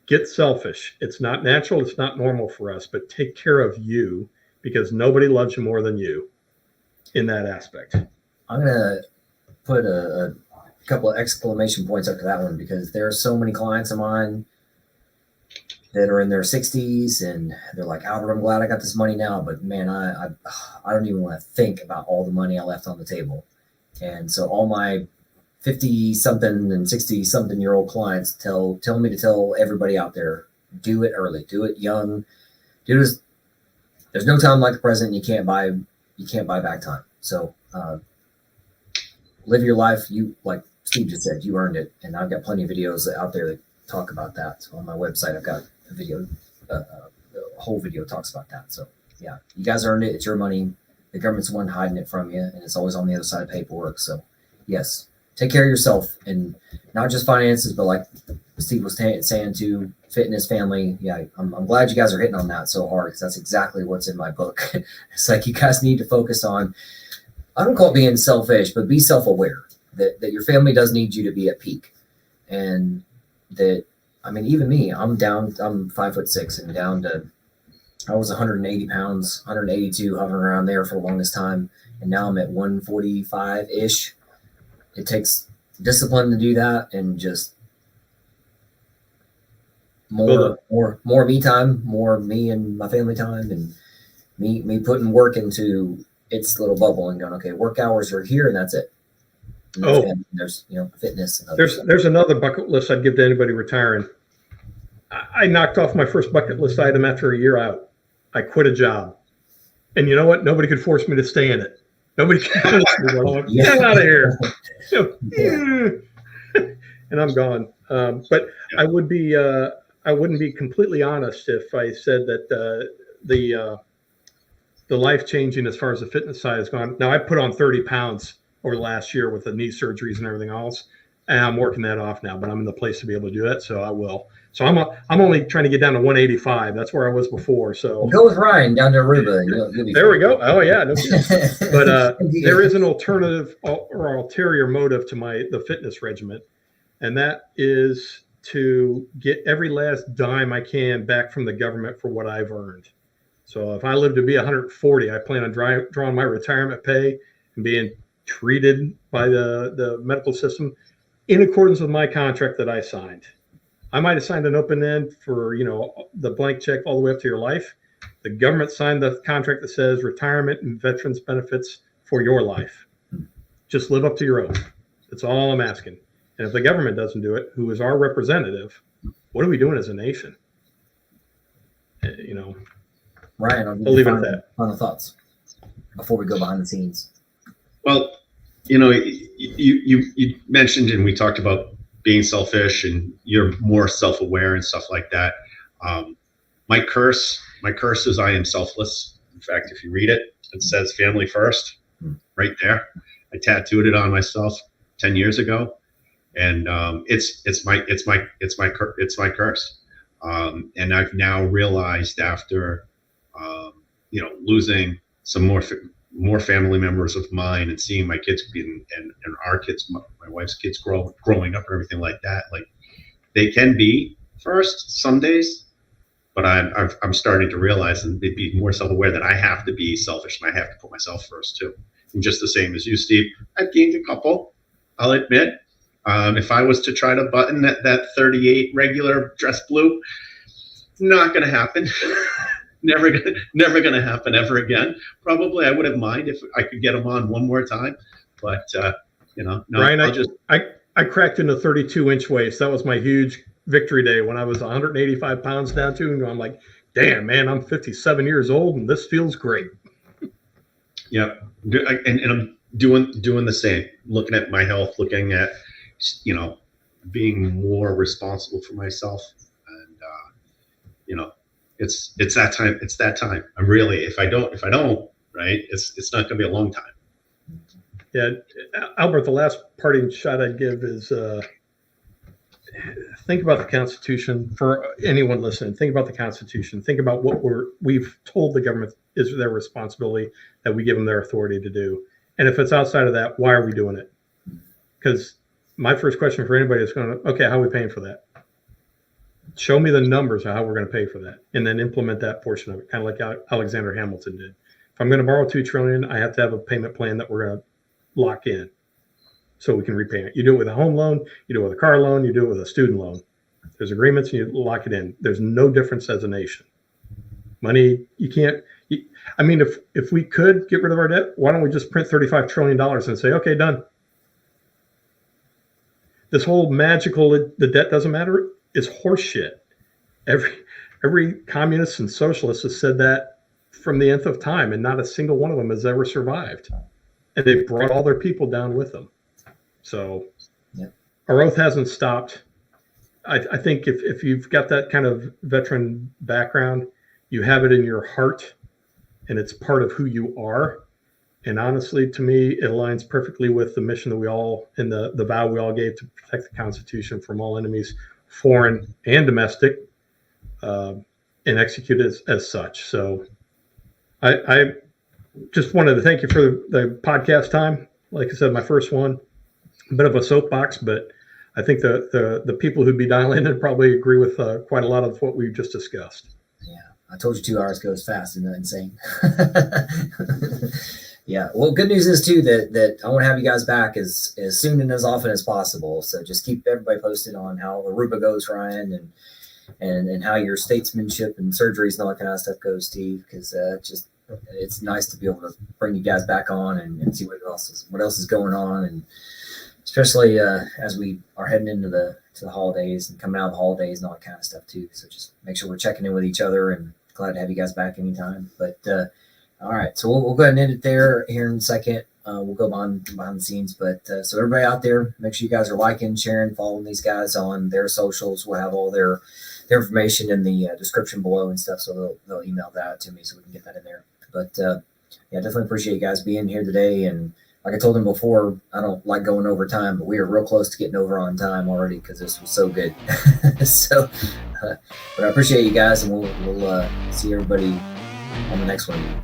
get selfish. It's not natural. It's not normal for us, but take care of you, because nobody loves you more than you in that aspect. I'm going to put a couple of exclamation points after that one, because there are so many clients of mine that are in their 60s and they're like, Albert, I'm glad I got this money now, but man, I don't even want to think about all the money I left on the table. And so all my 50 something and 60 something year old clients tell me to tell everybody out there, do it early, do it young, there's no time like the present. You can't buy back time. So live your life. You, like Steve just said, you earned it. And I've got plenty of videos out there that talk about that. So on my website, I've got a video, a whole video talks about that. So yeah, you guys earned it. It's your money. The government's the one hiding it from you, and it's always on the other side of paperwork. So yes, take care of yourself, and not just finances, but like Steve was saying too, fitness, family. Yeah, I'm glad you guys are hitting on that so hard, because that's exactly what's in my book. It's like you guys need to focus on, I don't call it being selfish, but be self-aware that your family does need you to be at peak. And that, I mean, even me, I'm 5'6" and down to, I was 180 pounds, 182, hovering around there for the longest time. And now I'm at 145-ish. It takes discipline to do that, and just more me time, more me and my family time, and me putting work into its little bubble and going, okay, work hours are here and that's it. And there's fitness. And there's another bucket list I'd give to anybody retiring. I knocked off my first bucket list item after a year out. I quit a job, and you know what? Nobody could force me to stay in it. Nobody can force me. I'm like, get out of here. And I'm gone. But I wouldn't be completely honest if I said that the life changing as far as the fitness side has gone. Now I put on 30 pounds over the last year with the knee surgeries and everything else, and I'm working that off now. But I'm in the place to be able to do that, so I will. So I'm only trying to get down to 185. That's where I was before. So go with Ryan down to Aruba. There we go. Oh yeah, no kidding. But there is an alternative or ulterior motive to the fitness regimen, and that is to get every last dime I can back from the government for what I've earned. So if I live to be 140, I plan on drawing my retirement pay and being treated by the medical system in accordance with my contract that I signed. I might have signed an open end for, the blank check all the way up to your life. The government signed the contract that says retirement and veterans benefits for your life. Just live up to your oath. That's all I'm asking. And if the government doesn't do it, who is our representative, what are we doing as a nation? Ryan, I'll leave it at that. Final thoughts before we go behind the scenes. Well, you mentioned, and we talked about being selfish, and you're more self-aware and stuff like that. My curse is I am selfless. In fact, if you read it, it says family first right there. I tattooed it on myself 10 years ago, and it's my curse. And I've now realized after losing some more family members of mine and seeing my kids and our kids, my wife's kids growing up and everything like that, like they can be first some days, but I'm starting to realize and be more self-aware that I have to be selfish and I have to put myself first too. And just the same as you, Steve, I've gained a couple, I'll admit. If I was to try to button that 38 regular dress blue, not going to happen. Never gonna happen ever again. Probably I wouldn't mind if I could get them on one more time, but no. Ryan, I cracked into 32-inch waist. That was my huge victory day when I was 185 pounds down to, and I'm like, damn man, I'm 57 years old and this feels great. Yeah, and I'm doing the same. Looking at my health, looking at being more responsible for myself, and It's that time. It's that time. I'm really, if I don't, right, it's not going to be a long time. Yeah. Albert, the last parting shot I'd give is think about the Constitution. For anyone listening, think about the Constitution. Think about what we've told the government is their responsibility, that we give them their authority to do. And if it's outside of that, why are we doing it? Because my first question for anybody is going, okay, how are we paying for that? show me the numbers of how we're going to pay for that, and then implement that portion of it, kind of like Alexander Hamilton did. If I'm going to borrow $2 trillion, I have to have a payment plan that we're going to lock in so we can repay it. You do it with a home loan, you do it with a car loan, you do it with a student loan. There's agreements and you lock it in. There's no difference as a nation. Money, you can't. I mean, if we could get rid of our debt, why don't we just print $35 trillion and say, okay, done. This whole magical, the debt doesn't matter, is horseshit. Every communist and socialist has said that from the nth of time, and not a single one of them has ever survived. And they've brought all their people down with them. So our oath hasn't stopped. I think if you've got that kind of veteran background, you have it in your heart, and it's part of who you are. And honestly, to me, it aligns perfectly with the mission that we all, and the vow we all gave to protect the Constitution from all enemies, foreign and domestic, and execute it as such. So I just wanted to thank you for the podcast time. Like I said, my first one, a bit of a soapbox, but I think the people who'd be dialing in probably agree with quite a lot of what we've just discussed. Yeah, I told you 2 hours goes fast. Isn't that insane? Yeah. Well, good news is too that I want to have you guys back as soon and as often as possible. So just keep everybody posted on how Aruba goes, Ryan, and how your statesmanship and surgeries and all that kind of stuff goes, Steve. Because it's nice to be able to bring you guys back on and see what else is going on, and especially as we are heading into the holidays and coming out of the holidays and all that kind of stuff too. So just make sure we're checking in with each other, and glad to have you guys back anytime. But all right, so we'll go ahead and end it there here in a second. We'll go behind the scenes, but so everybody out there, make sure you guys are liking, sharing, following these guys on their socials. We'll have all their information in the description below and stuff, so they'll email that to me so we can get that in there. But yeah, definitely appreciate you guys being here today. And like I told him before, I don't like going over time, but we are real close to getting over on time already because this was so good. So, but I appreciate you guys, and we'll see everybody on the next one.